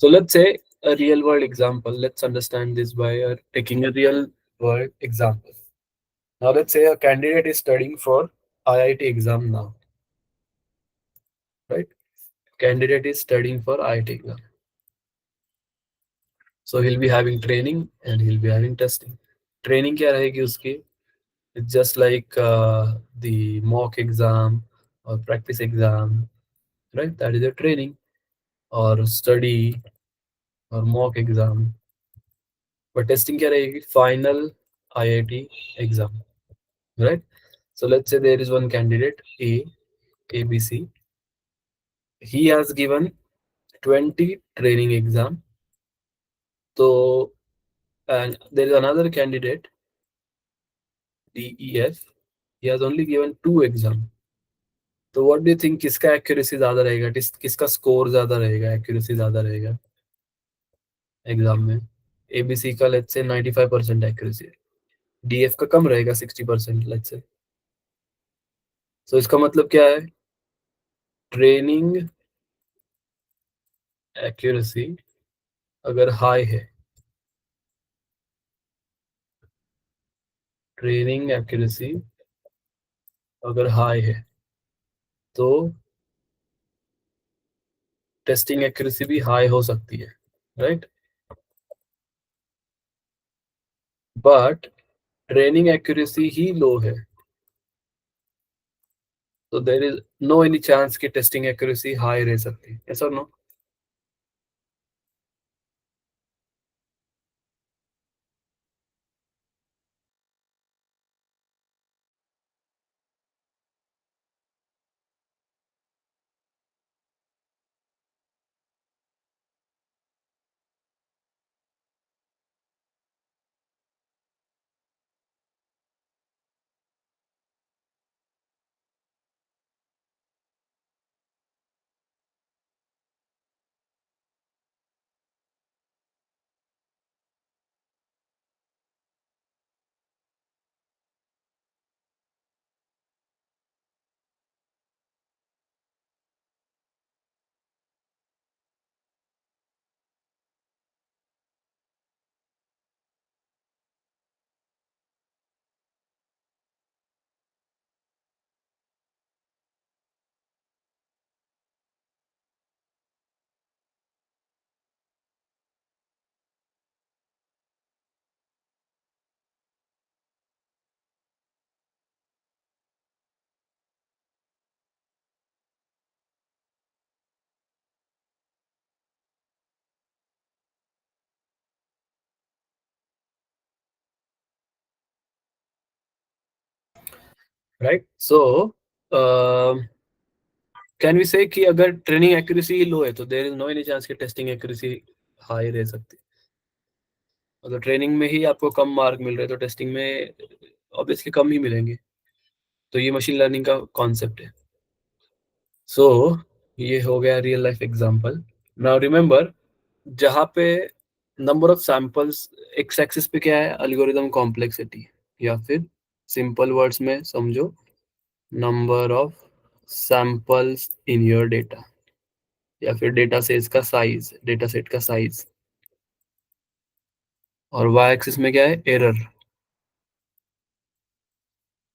So let's say a real world example. Let's understand this by taking a real world example. Now let's say a candidate is studying for IIT exam now, right? Candidate is studying for IIT exam. So he'll be having training and he'll be having testing. Training क्या रहेगी उसकी? It's just like the mock exam or practice exam, right? That is a training or study or mock exam. But testing क्या रहेगी? Final IIT exam, right? So let's say there is one candidate ABC. He has given 20 training exam. So and there is another candidate DEF. He has only given 2 exam. तो what do you think, किसका accuracy ज्यादा रहेगा? किसका score ज्यादा रहेगा, accuracy ज्यादा रहेगा exam में? एबीसी का लेट्स से 95% एक्यूरेसी है, डीएफ का कम रहेगा 60% लेट्स से। सो इसका मतलब क्या है? ट्रेनिंग एक्यूरेसी अगर हाई है, ट्रेनिंग एक्यूरेसी अगर हाई है तो टेस्टिंग एक्यूरेसी भी हाई हो सकती है, राइट? बट ट्रेनिंग एक्यूरेसी ही लो है, तो there is no any chance कि टेस्टिंग एक्यूरेसी हाई रह सकती है, ऐसा no? Right, so can we say कि अगर ट्रेनिंग एक्यूरेसी लो है तो there is no any chance कि टेस्टिंग एक्यूरेसी हाई रह सकती है? अगर ट्रेनिंग में ही आपको कम मार्क मिल रहे हैं तो टेस्टिंग में ऑब्वियसली कम ही मिलेंगे। तो ये मशीन लर्निंग का कॉन्सेप्ट है। सो ये हो गया real life example. Now remember, जहाँ पे number of samples, x axis पे क्या है, एल्गोरिदम कॉम्प्लेक्सिटी, या फिर सिंपल वर्ड्स में समझो, number of samples in your data, या फिर डेटा सेट का साइज, डेटा सेट का साइज। और वाई एक्सिस में क्या है, एरर।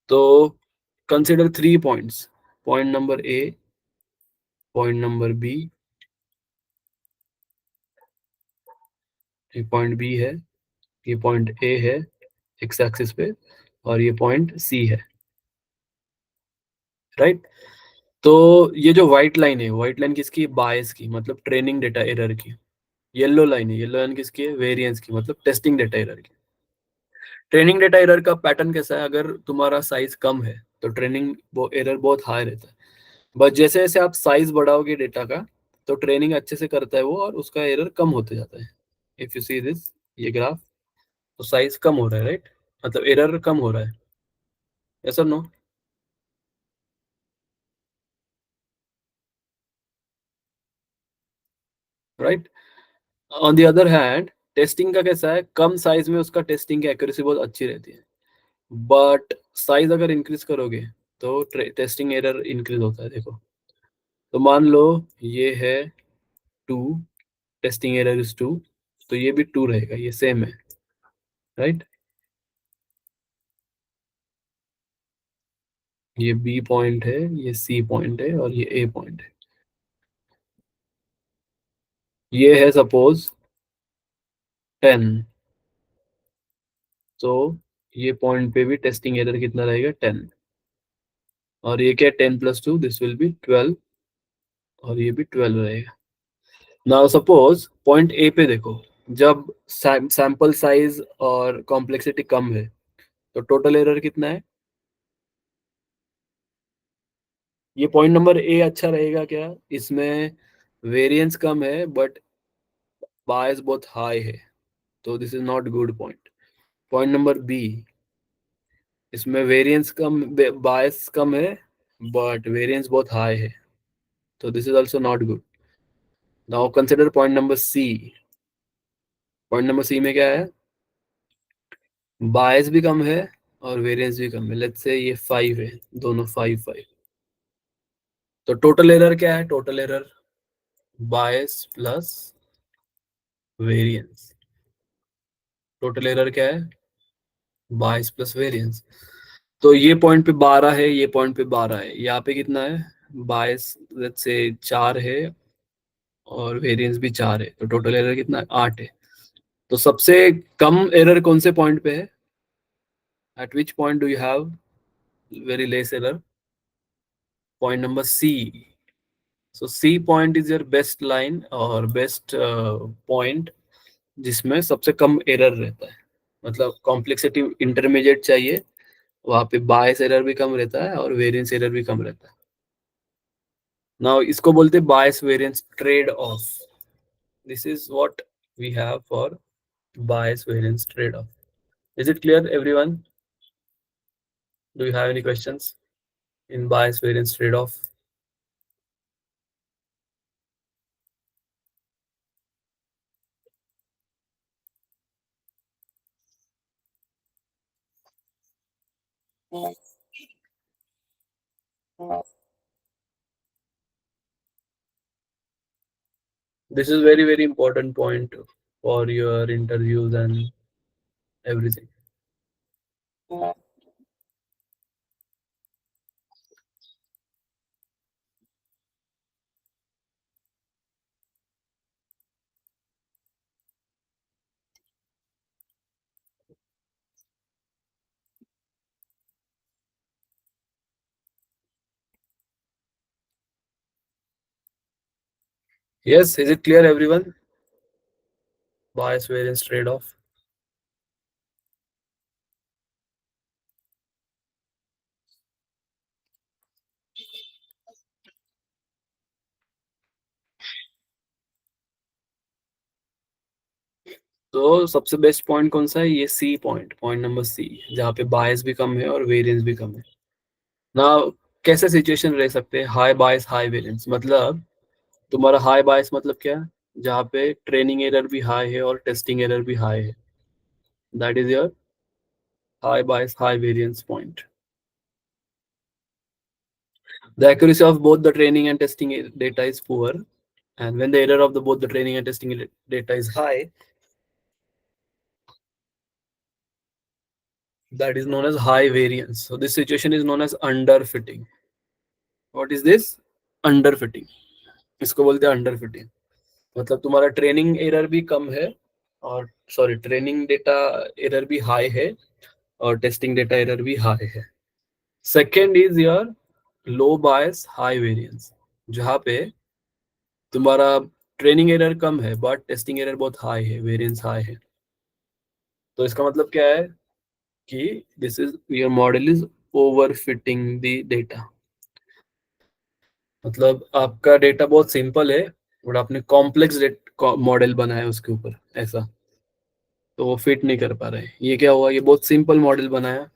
तो consider 3 points, point number A, point number B, ये पॉइंट बी है, ये पॉइंट ए है एक्स एक्सिस पे, और ये पॉइंट सी है, राइट? तो ये जो व्हाइट लाइन है, व्हाइट लाइन किसकी, बायस की, मतलब ट्रेनिंग डेटा एरर की। येलो लाइन है, येलो लाइन किसकी है, वेरिएंस की, मतलब टेस्टिंग डेटा एरर की। ट्रेनिंग डेटा एरर का पैटर्न कैसा है, अगर तुम्हारा साइज कम है तो ट्रेनिंग वो एरर बहुत हाई रहता है। बट जैसे जैसे आप साइज बढ़ाओगे डेटा का, तो ट्रेनिंग अच्छे से करता है वो, और उसका एरर कम होते जाता है। इफ यू सी दिस, ये ग्राफ, तो साइज कम हो रहा है, राइट? मतलब एरर कम हो रहा है, ऐसा no? Right. On the other hand, testing का कैसा है, कम साइज में उसका टेस्टिंग की एक्यूरेसी बहुत अच्छी रहती है। बट साइज अगर इंक्रीज करोगे तो टेस्टिंग एरर इंक्रीज होता है, देखो। तो मान लो ये है 2, टेस्टिंग एरर इज 2, तो ये भी 2 रहेगा, ये सेम है, राइट? ये बी पॉइंट है, ये सी पॉइंट है, और ये ए पॉइंट है। ये है सपोज 10, तो ये पॉइंट पे भी टेस्टिंग एरर कितना रहेगा, 10। और ये क्या, 10 + 2, दिस विल बी 12, और ये भी 12 रहेगा। नाउ सपोज पॉइंट ए पे देखो, जब सैंपल साइज और कॉम्प्लेक्सिटी कम है तो टोटल एरर कितना है? ये पॉइंट नंबर ए अच्छा रहेगा क्या? इसमें वेरिएंस कम है बट बायस बहुत हाई है, तो this is not good point. Point number B, इसमें वेरिएंस कम, बायस कम है, बट वेरिएंस बहुत हाई है, तो this is also not good. Now consider point number C. Point number C में क्या है, बायस भी कम है और वेरिएंस भी कम है, लेट्स से ये 5 है, दोनों 5 5। तो टोटल एरर क्या है? टोटल एरर बायस प्लस वेरिएंस। टोटल एरर क्या है? बायस प्लस वेरिएंस। तो ये पॉइंट पे 12 है, ये पॉइंट पे 12 है, यहाँ पे कितना है? बायस लेट्स से 4 है और वेरिएंस भी 4 है, तो टोटल एरर कितना है? 8 है। तो सबसे कम एरर कौन से पॉइंट पे है? At which point do you have very less error? Point number C. So C point is your best line और बेस्ट पॉइंट जिसमें सबसे कम एरर रहता है। मतलब कॉम्प्लेक्सिटी इंटरमीडिएट चाहिए, वहां पे बायस एरर भी कम रहता है और वेरिएंस एरर भी कम रहता है। नाउ इसको बोलते हैं bias variance trade off. This is what we have for bias variance trade off. Is it clear everyone? Do you have any questions in bias variance trade off? This is very very important point for your interviews and everything. Yes, is it clear everyone? Bias variance trade-off. तो सबसे best point कौन सा है? ये C point, point number C, जहाँ पे बायस भी कम है और वेरिएंस भी कम है ना। कैसे सिचुएशन रह सकते हैं हाई बायस हाई वेरिएंस? मतलब तुम्हारा हाई बायस मतलब क्या है? जहाँ पे ट्रेनिंग एरर भी हाई है और टेस्टिंग एरर भी हाई है, that is your high bias high variance point. The accuracy of both the training and testing data is poor, and when the error of the both the training and testing data is high, that is known as high variance. So this situation is known as underfitting. What is this? Underfitting. इसको बोलते हैं underfitting. मतलब तुम्हारा training error भी कम है और sorry training data error भी high है और टेस्टिंग डेटा एरर भी हाई है. Second is your low bias high variance, जहाँ पे तुम्हारा ट्रेनिंग एरर कम है बट टेस्टिंग एरर बहुत हाई है, वेरिएंस हाई है. तो इसका मतलब क्या है कि this is your model is over fitting the data. मतलब आपका डेटा बहुत सिंपल है बट आपने कॉम्प्लेक्स मॉडल बनाया उसके ऊपर ऐसा, तो वो फिट नहीं कर पा रहे. ये क्या हुआ? ये बहुत सिंपल मॉडल बनाया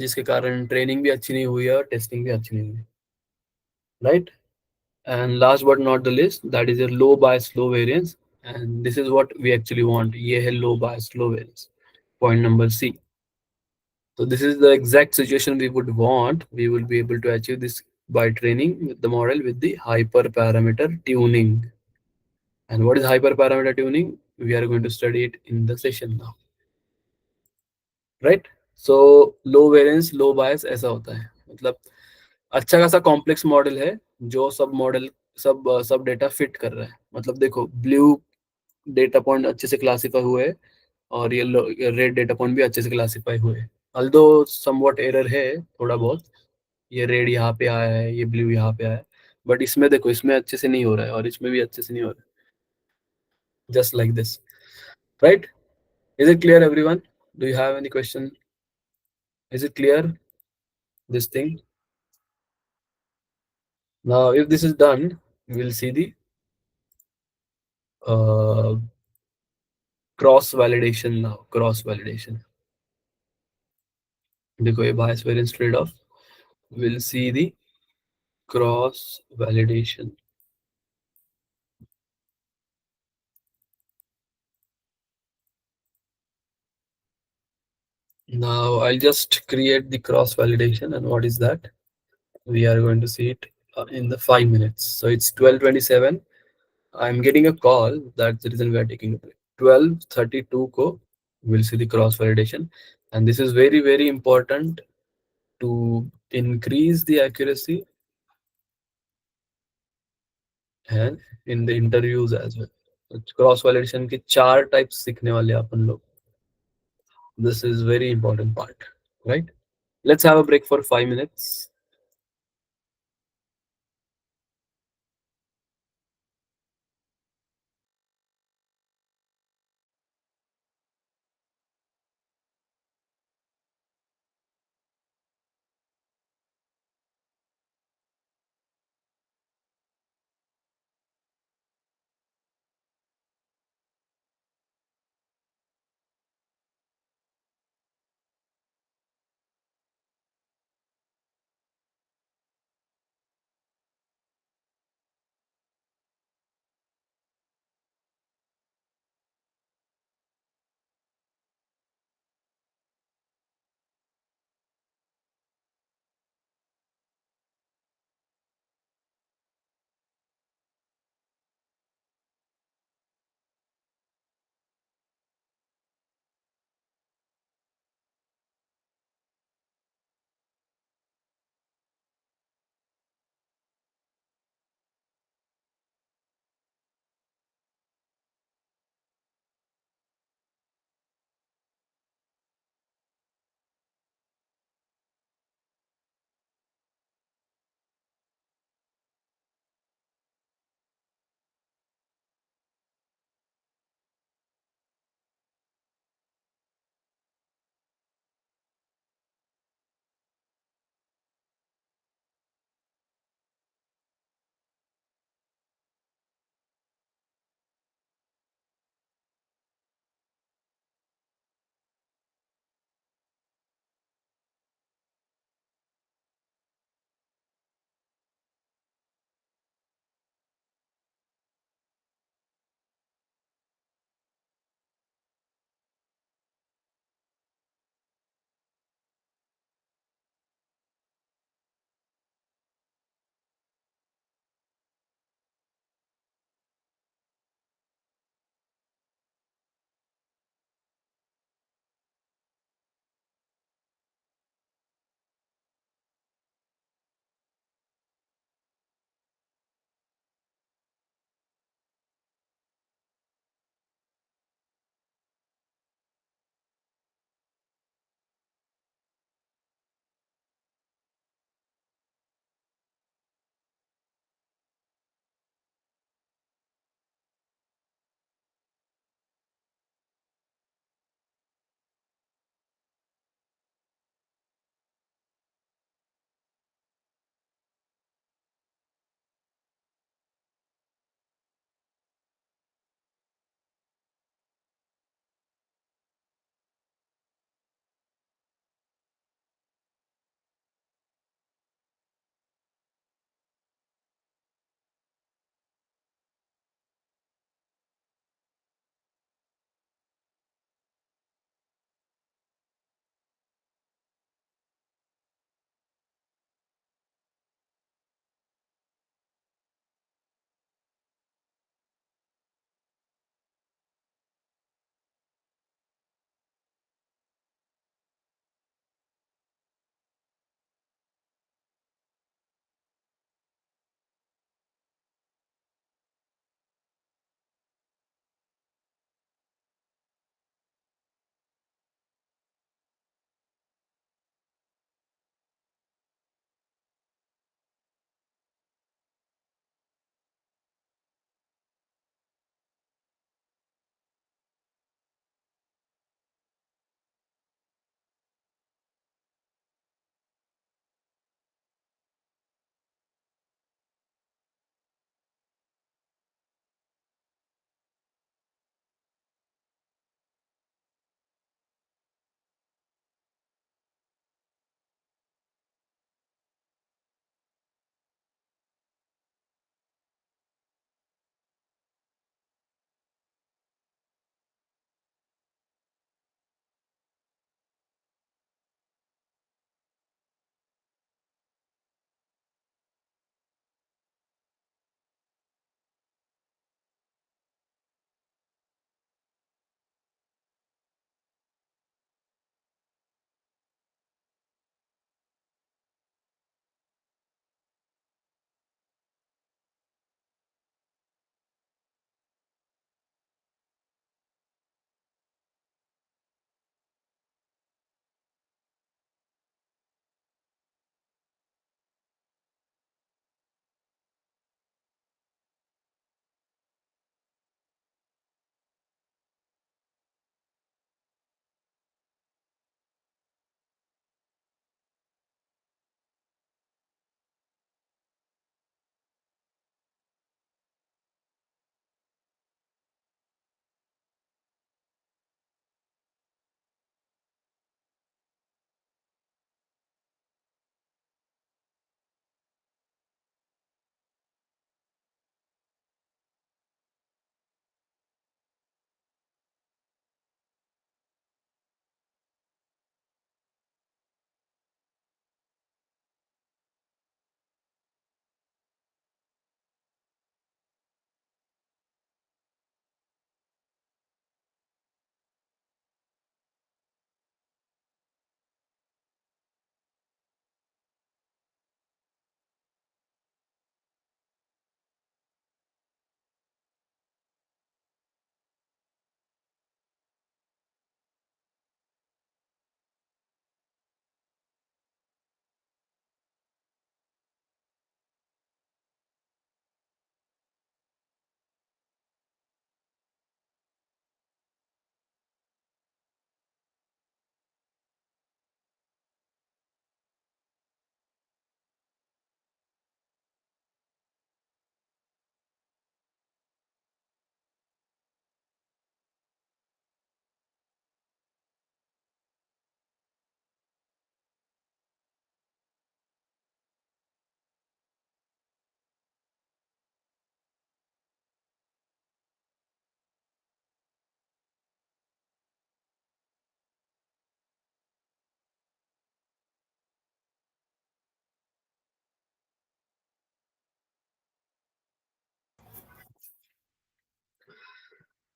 जिसके कारण ट्रेनिंग भी अच्छी नहीं हुई है और टेस्टिंग भी अच्छी नहीं हुई. Right. And last but not the list, that is your low bias low variance, and this is what we actually want. ये है low bias low variance, point number C. So this is the exact situation we would want. We will be able to achieve this by training with the model with the hyperparameter tuning. And what is hyperparameter tuning? We are going to study it in the session now. Right? So low variance, low bias ऐसा होता है. मतलब अच्छा खासा complex model है जो सब model सब डेटा फिट कर रहा है. मतलब देखो ब्लू डेटा पॉइंट अच्छे से क्लासीफाई हुए हैं और ये रेड डेटा पॉइंट भी अच्छे से क्लासीफाई हुए हैं. अल्दो समवॉट एरर है थोड़ा बहुत, ये रेड यहाँ पे आया है, ये ब्लू यहाँ पे आया है, बट इसमें देखो इसमें अच्छे से नहीं हो रहा है और इसमें भी अच्छे से नहीं हो रहा है. Just like this. Right. Is it clear everyone? Do you have any question? Is it clear this thing? Now if this is done, we'll see the uh, cross validation. Now cross validation, देखो ये bias variance trade off. We'll see the cross validation. Now I'll just create the cross validation, and what is that? We are going to see it in the 5 minutes. So it's 12:27. I'm getting a call. That's the reason we are taking a break. 12:32 ko we'll see the cross validation, and this is very very important to increase the accuracy and in the interviews as well. Cross validation के चार types सीखने वाले हैं अपन लोग. This is very important part, right? Let's have a break for 5 minutes.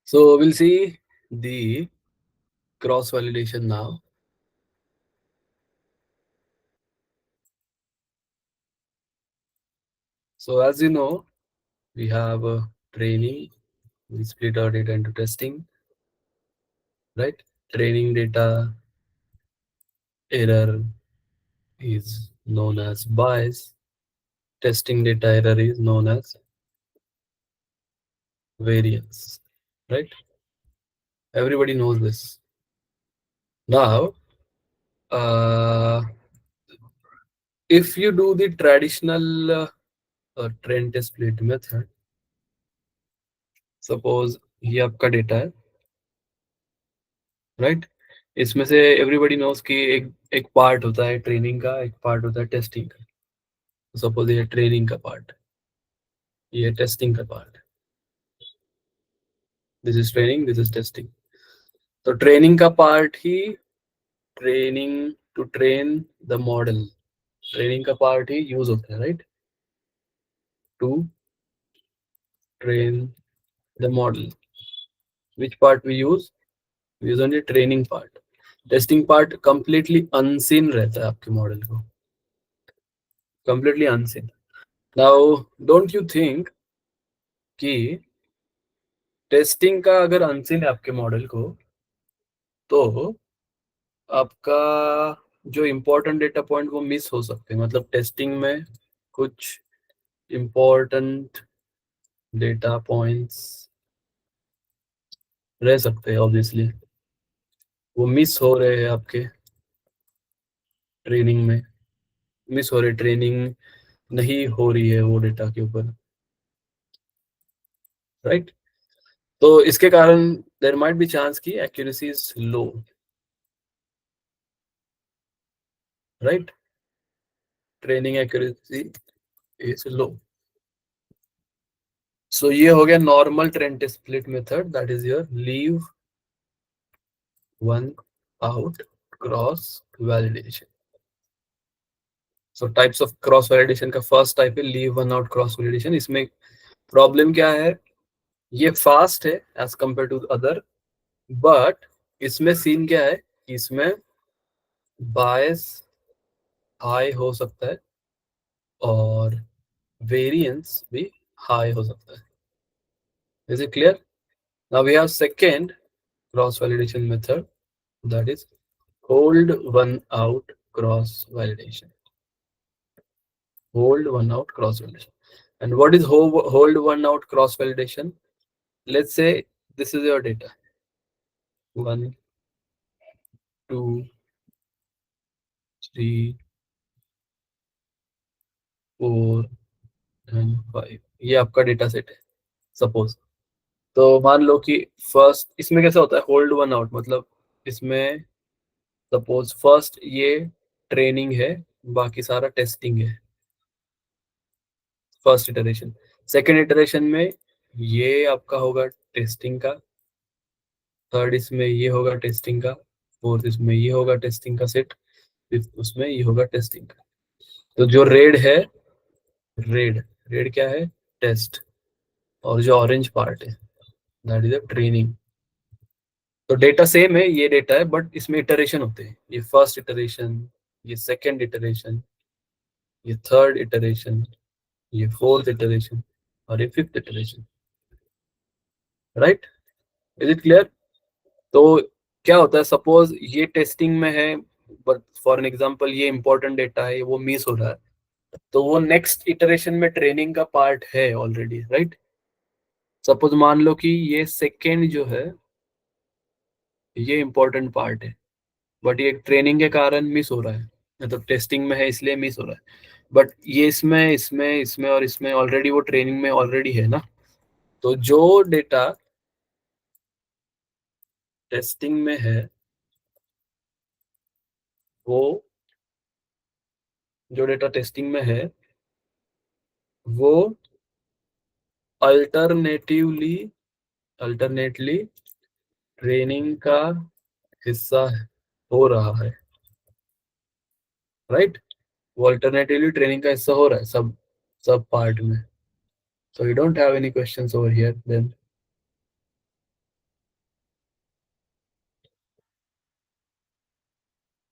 So we'll see the cross validation now. So as you know, we have training. We split our data into testing, right? Training data error is known as bias. Testing data error is known as variance, right? Everybody knows this. Now, uh, if you do the traditional trend test split method, suppose ये आपका data है, right? इसमें से everybody knows कि एक part होता है training का, एक पार्ट होता है टेस्टिंग का. सपोज ये ट्रेनिंग का पार्ट, ये टेस्टिंग का part. This is training, this is testing. तो ट्रेनिंग का पार्ट ही training to train the model, training का पार्ट ही यूज होता है, right? To train the model. Which part we use only training part. Testing part completely unseen रहता है आपके मॉडल को, completely unseen. Now don't you think कि testing का अगर अनसीन है आपके मॉडल को, तो आपका जो इम्पोर्टेंट डेटा पॉइंट वो मिस हो सकते हैं. मतलब टेस्टिंग में कुछ इम्पोर्टेंट डेटा पॉइंट्स रह सकते हैं, ऑब्वियसली वो मिस हो रहे हैं आपके ट्रेनिंग में, मिस हो रहे, ट्रेनिंग नहीं हो रही है वो डेटा के ऊपर, राइट? तो इसके कारण देयर माइट बी चांस की accuracy is low, right? Training accuracy is low. So ये हो गया normal trend split method, that is your leave one out cross validation. So types of cross validation का first type है leave one out cross validation. इसमें problem क्या है? ये fast है as compare to other, but इसमें scene क्या है कि इसमें बायस हाई हो सकता है और वेरिएंस भी हाई हो सकता है. Is it clear? Now we have second cross validation method, that is hold one out cross validation. Hold one out cross validation. And what is hold one out cross validation? Let's say this is your data, 1, 2, 3, 4 and 5. ये आपका data set है suppose. तो मान लो कि first इसमें कैसा होता है होल्ड वन आउट, मतलब इसमें सपोज फर्स्ट ये ट्रेनिंग है, बाकी सारा टेस्टिंग है, फर्स्ट इटरेशन. सेकेंड इटरेशन में ये आपका होगा टेस्टिंग का, थर्ड इसमें ये होगा टेस्टिंग का, फोर्थ इसमें ये होगा टेस्टिंग का सेट, फिफ्थ उसमें ये होगा टेस्टिंग का. तो जो रेड है, रेड रेड क्या है? टेस्ट. और जो ऑरेंज पार्ट है दैट इज अ ट्रेनिंग. तो डेटा सेम है, ये डेटा है, बट इसमें इटरेशन होते हैं. ये फर्स्ट इटरेशन, ये सेकेंड इटरेशन, ये थर्ड इटरेशन, ये फोर्थ इटरेशन और ये fifth iteration, right? Is it clear? तो क्या होता है, सपोज ये टेस्टिंग में है, बट फॉर एन एग्जांपल ये इंपॉर्टेंट डेटा है, वो मिस हो रहा है, तो वो नेक्स्ट इटरेशन में ट्रेनिंग का पार्ट है ऑलरेडी, राइट? सपोज मान लो कि ये सेकेंड जो है ये इंपॉर्टेंट पार्ट है, बट ये ट्रेनिंग के कारण मिस हो रहा है, मतलब टेस्टिंग में है इसलिए मिस हो रहा है. बट ये इसमें इसमें इसमें और इसमें ऑलरेडी वो ट्रेनिंग में ऑलरेडी है ना. तो जो डेटा टेस्टिंग में है, वो जो डेटा टेस्टिंग में है वो अल्टरनेटिवली अल्टरनेटली ट्रेनिंग का हिस्सा हो रहा है, राइट? वो अल्टरनेटिवली ट्रेनिंग का हिस्सा हो रहा है सब सब पार्ट में. So you don't have any questions over here then.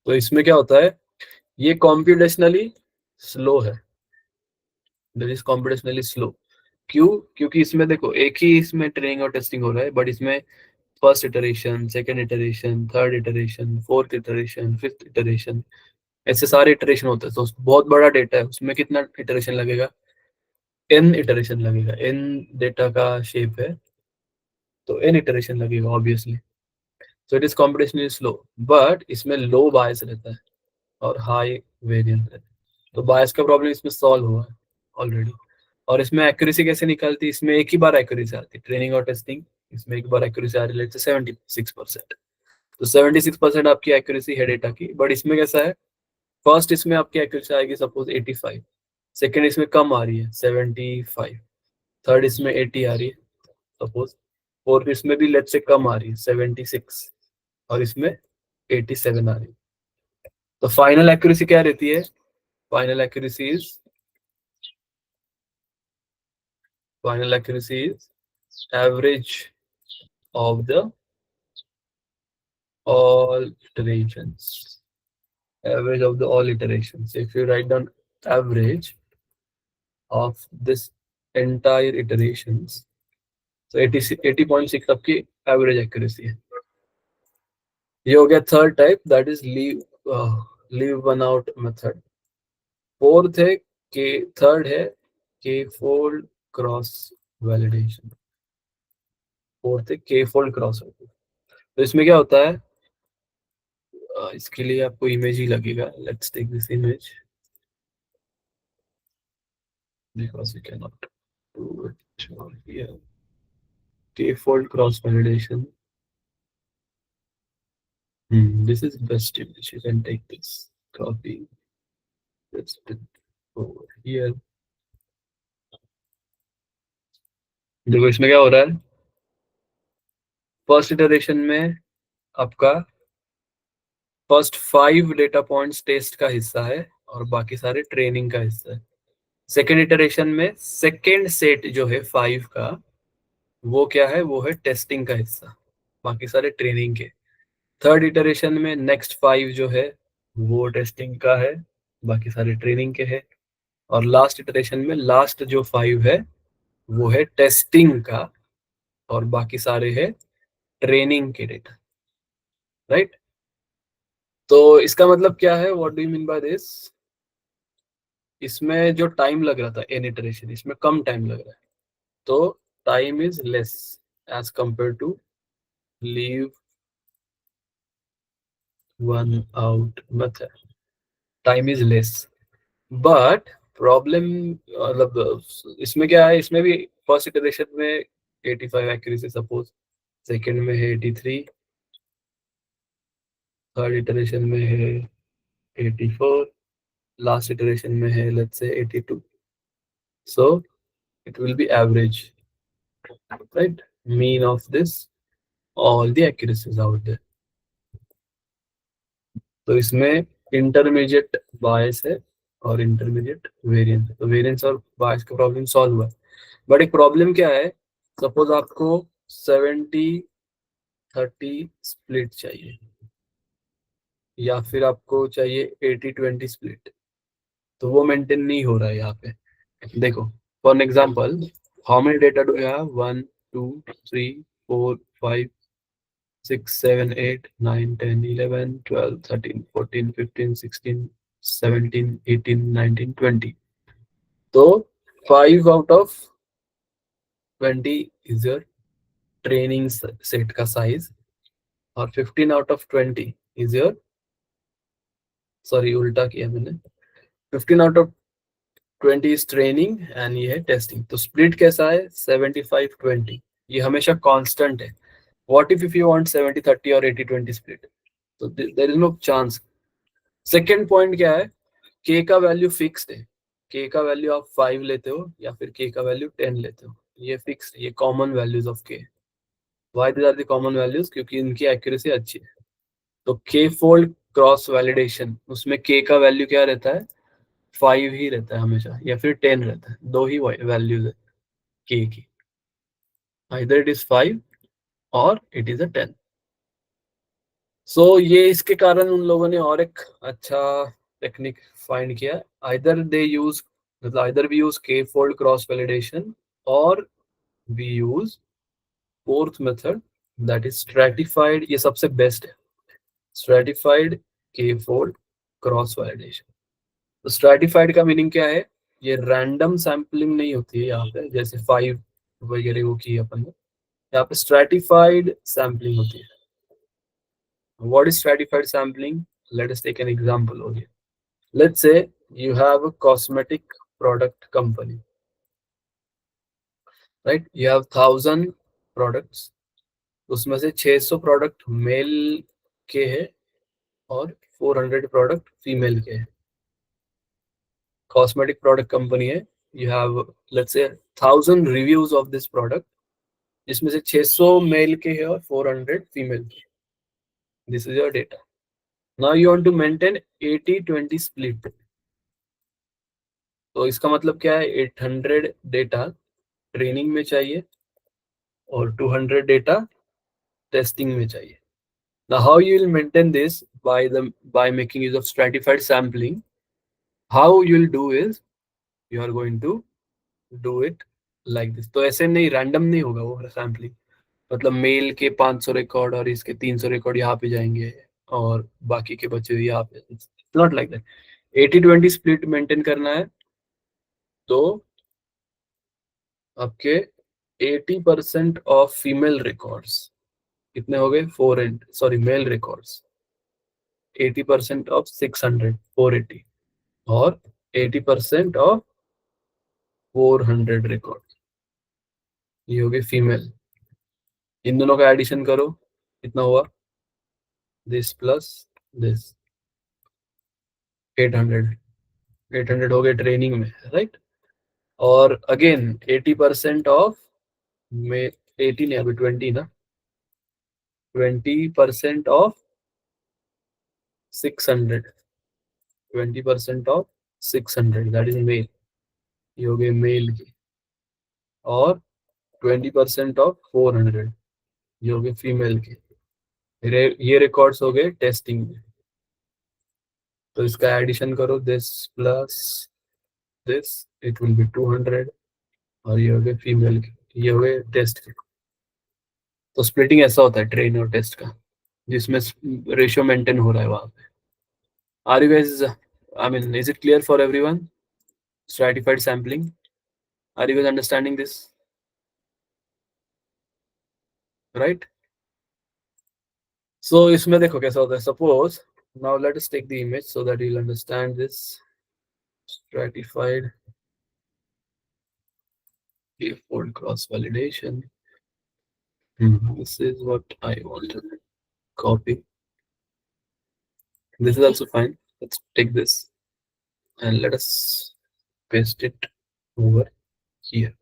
तो इसमें क्या होता है, ये कॉम्प्यूटेशनली स्लो है, दिस इज कॉम्प्यूटेशनली स्लो। क्यों? क्योंकि इसमें देखो एक ही इसमें ट्रेनिंग और टेस्टिंग हो रहा है, बट इसमें first iteration, second iteration, third iteration, fourth iteration, fifth iteration, ऐसे सारे इटरेशन होते हैं। तो बहुत बड़ा डेटा है, उसमें कितना इटरेशन लगेगा, एन इटरेशन लगेगा। एन डेटा का शेप है, तो एन इटरेशन लगेगा obviously. So it is computationally slow, but इसमें लो बायस रहता है और हाई वेरिएंस रहता है। तो बायस का प्रॉब्लम इसमें सॉल्व हुआ है ऑलरेडी। और इसमें एक्यूरेसी कैसे निकलती है, इसमें एक ही बार एक्यूरेसी आती है, ट्रेनिंग और टेस्टिंग, इसमें एक बार एक्यूरेसी आ रही है 76%। तो 76% आपकी एक्यूरेसी है डेटा की। बट इसमें कैसा है, फर्स्ट इसमें आपकी एक्यूरेसी आएगी सपोज 85, सेकेंड इसमें कम आ रही है 75, थर्ड इसमें 80 आ रही है सपोज, फोर्थ इसमें भी लेट से कम आ रही है 76, और इसमें 87 आ रही है। तो फाइनल एक्यूरेसी क्या रहती है, final accuracy is final accuracy is average of the all iterations, average of the all iterations. So if you write down average of this entire iterations, so 80.6 आपकी average accuracy है। ये हो गया third type, that is leave one out method. Fourth है के third है के fold cross validation. Fourth है के फोल्ड क्रॉस वैलिडेशन। तो इसमें क्या होता है, इसके लिए आपको इमेज ही लगेगा। Let's take this image because we cannot do it over here. K-fold cross validation. This is best image. You can take this, copy, paste it over here. देखो इसमें क्या हो रहा है, फर्स्ट इटरेशन में आपका फर्स्ट 5 डेटा पॉइंट्स टेस्ट का हिस्सा है और बाकी सारे ट्रेनिंग का हिस्सा है। सेकेंड इटरेशन में सेकेंड सेट जो है 5 का, वो क्या है, वो है टेस्टिंग का हिस्सा, बाकी सारे ट्रेनिंग के। थर्ड इटरेशन में नेक्स्ट 5 जो है वो टेस्टिंग का है, बाकी सारे ट्रेनिंग के हैं। और लास्ट इटरेशन में लास्ट जो 5 है वो है टेस्टिंग का, और बाकी सारे है ट्रेनिंग के डेटा, राइट। तो इसका मतलब क्या है, what do you mean by this, इसमें जो टाइम लग रहा था एन इटरेशन, इसमें कम टाइम लग रहा है। तो time is less as compare to leave one out method, time is less. But problem मतलब इसमें क्या है, इसमें भी फर्स्ट इटरेशन में 85 एक्यूरेसी सपोज, सेकंड में है 83, थर्ड इटरेशन में है 84, लास्ट इटरेशन में है let's say 82। So it will be average, right, mean of this all the accuracies out there. तो इसमें इंटरमीडिएट बायस है और इंटरमीडिएट वेरिएंस है। तो वेरिएंस और बायस का प्रॉब्लम सॉल्व हुआ है। बट एक प्रॉब्लम क्या है, सपोज आपको 70-30 स्प्लिट चाहिए, या फिर आपको चाहिए 80-20 स्प्लिट, तो वो मेंटेन नहीं हो रहा है यहाँ पे। देखो for example, how many data do you have, 1 2 3 4 5 6 7 8 9 10 11 12 13 14 15 16 17 18 19 20। तो 5 out of 20 is your training set का साइज, और 15 out of 20 is your, sorry उल्टा किया मैंने, 15 out of 20 is training and ये है टेस्टिंग। तो स्प्लिट कैसा है, 75-20, ये हमेशा कांस्टेंट है। व्हाट इफ यू वांट 70-30 और 80-20 स्प्लिट, तो there is no chance. Second point क्या है, के का वैल्यू फिक्स्ड है। के का वैल्यू आप 5 लेते हो या फिर के का वैल्यू 10 लेते हो, ये फिक्स्ड, ये common values of K. Why these are the common values, क्योंकि इनकी एक्यूरेसी अच्छी है। तो के फोल्ड क्रॉस वैलिडेशन, उसमें के का वैल्यू क्या रहता है, 5 ही रहता है हमेशा, या फिर 10 रहता है, दो ही वैल्यूज है के की, आइदर इट इज 5 और इट इज अ 10। सो ये इसके कारण उन लोगों ने और एक अच्छा टेक्निक फाइंड किया. आइदर दे यूज, मतलब either we use K fold cross validation और we use fourth method, that is stratified. ये सबसे बेस्ट है, stratified K fold cross validation. तो स्ट्रेटिफाइड का मीनिंग क्या है? ये रैंडम सैम्पलिंग नहीं होती है यहाँ पे, जैसे 5 वगैरह वो की अपन ने. यहाँ पे स्ट्रेटिफाइड सैम्पलिंग होती है. What is stratified sampling? Let us take an example over here. Let's say you have a cosmetic product company, right? You have 1,000 products. उसमें से 600 प्रोडक्ट मेल के हैं और 400 प्रोडक्ट फीमेल के हैं. कॉस्मेटिक प्रोडक्ट कंपनी है. You have let's say 1,000 reviews of this product, जिसमें से 600 मेल के हैं और 400 female K. This is your data. Now you want to maintain 80-20 split. तो इसका मतलब क्या है? 800 डेटा ट्रेनिंग में चाहिए और 200 डेटा टेस्टिंग में चाहिए. Now how you will maintain this by making use of stratified sampling? How you will do is you are going to do it like this. तो ऐसे नहीं, रैंडम नहीं होगा वो सैम्पलिंग. मतलब मेल के 500 रिकॉर्ड और इसके 300 रिकॉर्ड यहाँ पे जाएंगे और बाकी के बचे हुए यहाँ पे. Not like that. 80-20 split maintain करना है. तो आपके 80% ऑफ फीमेल रिकॉर्ड्स कितने हो गए? 400, सॉरी मेल रिकॉर्ड्स. 80% ऑफ 600, 480. और 80% ऑफ 400 रिकॉर्ड, ये हो गए फीमेल. इन दोनों का एडिशन करो, कितना हुआ? This plus this, 800. 800 हो गए ट्रेनिंग में, राइट. और अगेन 80% ऑफ में 80 नहीं, अभी 20 ना. 20% of 600. 20% of 600 that is male. ये हो गए मेल की. और 20% ऑफ 400 ये हो गए फीमेल के. ये रिकॉर्ड्स हो गए टेस्टिंग में. तो इसका एडिशन करो, this plus this, it will B 200. और ये हो गए फीमेल के, ये हो गए टेस्ट के. तो स्प्लिटिंग ऐसा होता है ट्रेन और टेस्ट का, जिसमें रेशियो मेंटेन हो रहा है वहां पे. Are you guys, I mean is it clear for everyone? Stratified sampling, are you guys understanding this? Right. So इसमें देखो कैसा होता है. Suppose now let us take the image so that you will understand this. Stratified k-fold cross validation. This is what I want to copy. This is also fine. Let's take this and let us paste it over here.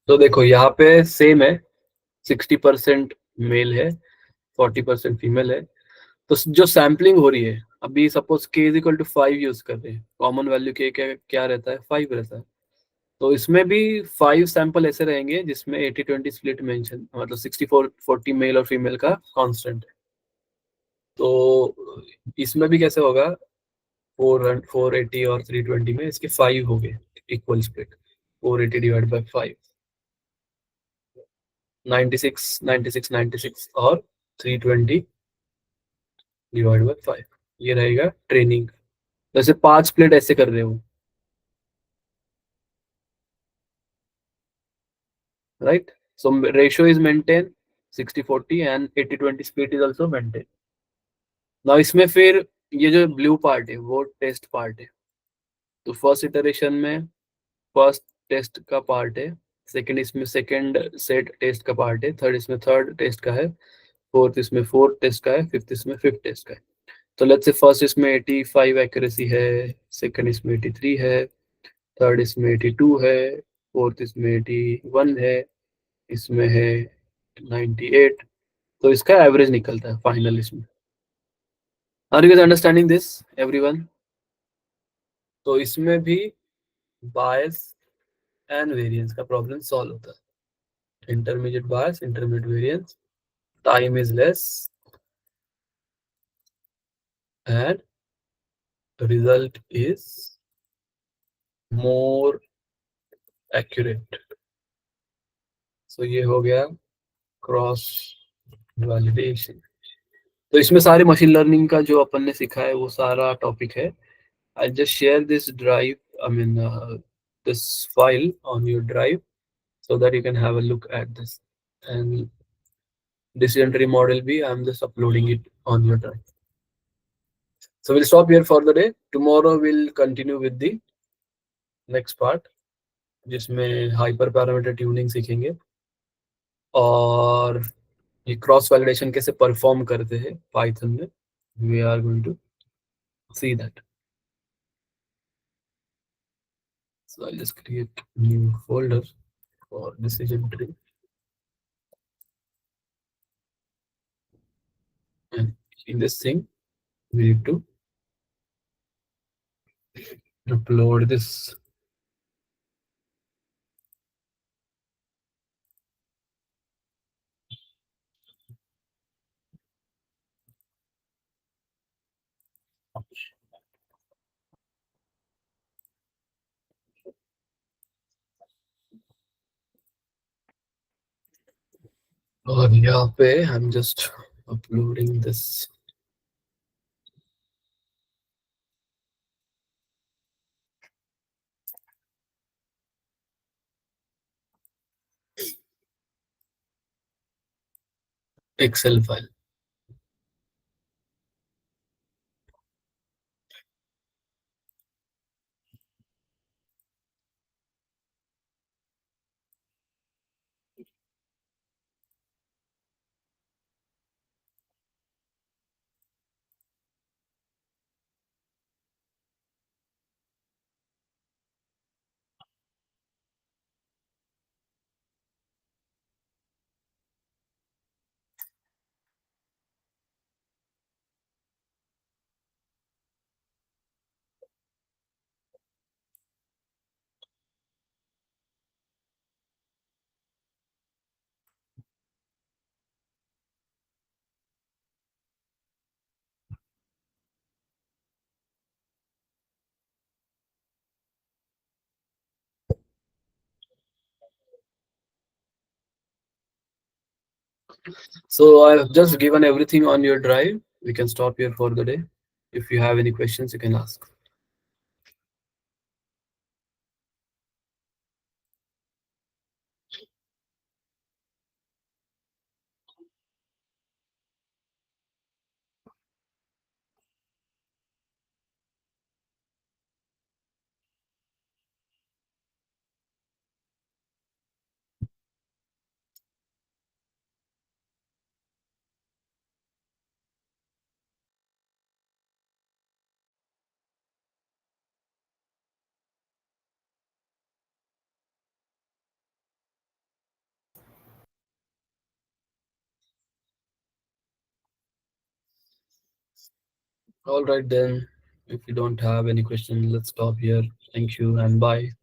तो देखो यहाँ पे same है, 60% mail है, 40% female है. तो जो sampling हो रही है अभी, suppose k is equal to 5 use कर रहे हैं. कॉमन वैल्यू k क्या रहता है? 5 रहता है. तो इसमें भी 5 सैंपल ऐसे रहेंगे जिसमें 80-20 स्प्लिट मेंशन, मतलब 60-40 मेल और फीमेल का कांस्टेंट है. तो इसमें भी कैसे होगा? 480 और 320 में इसके 5 हो गए इक्वल स्प्लिट. 480 डिवाइड बाय 5, 96, 96, 96 और 320 डिवाइड बाय 5. ये रहेगा ट्रेनिंग। जैसे 5 प्लेट ऐसे कर रहे हो, right? So ratio is maintain 60-40 and 80-20 split is also maintain. ना इसमें फिर ये जो ब्लू पार्ट है वो टेस्ट पार्ट है। तो फर्स्ट इटरेशन में फर्स्ट टेस्ट का पार्ट है, सेकंड इसमें सेकंड सेट टेस्ट का पार्ट है, थर्ड इसमें थर्ड टेस्ट का है, फोर्थ इसमें फोर्थ टेस्ट का है, फिफ्थ इसमें फिफ्थ टेस्ट का है। तो लेट्स से फर्स्ट इसमें 85 एक्यूरेसी है, सेकंड इसमें 83 है, थर्ड इसमें 82 है, फोर्थ इसमें 81 है, इसमें है 98। तो इसका एवरेज निकलता है फाइनल इसमें। Are you guys understanding this everyone? तो इसमें भी बायस एंड वेरिएंस का प्रॉब्लम सॉल्व होता है। Intermediate bias, intermediate variance, time is less and result is more accurate. So ये हो गया क्रॉस वैलिडेशन। तो इसमें सारे मशीन लर्निंग का जो अपन ने सीखा है वो सारा टॉपिक है। I just share this drive, I mean this file on your drive so that you can have a look at this. And decision tree model B, I'm just uploading it on your drive. So we'll stop here for the day. Tomorrow we'll continue with the next part जिसमें hyper parameter tuning सीखेंगे और ये cross validation कैसे perform करते हैं पाइथन में। We are going to see that. So I'll just create new folder for decision tree, and in this thing we need to upload this. और यहाँ पे I'm just uploading this Excel file. So I've just given everything on your drive. We can stop here for the day. If you have any questions, you can ask. All right then. If you don't have any questions, let's stop here. Thank you and bye.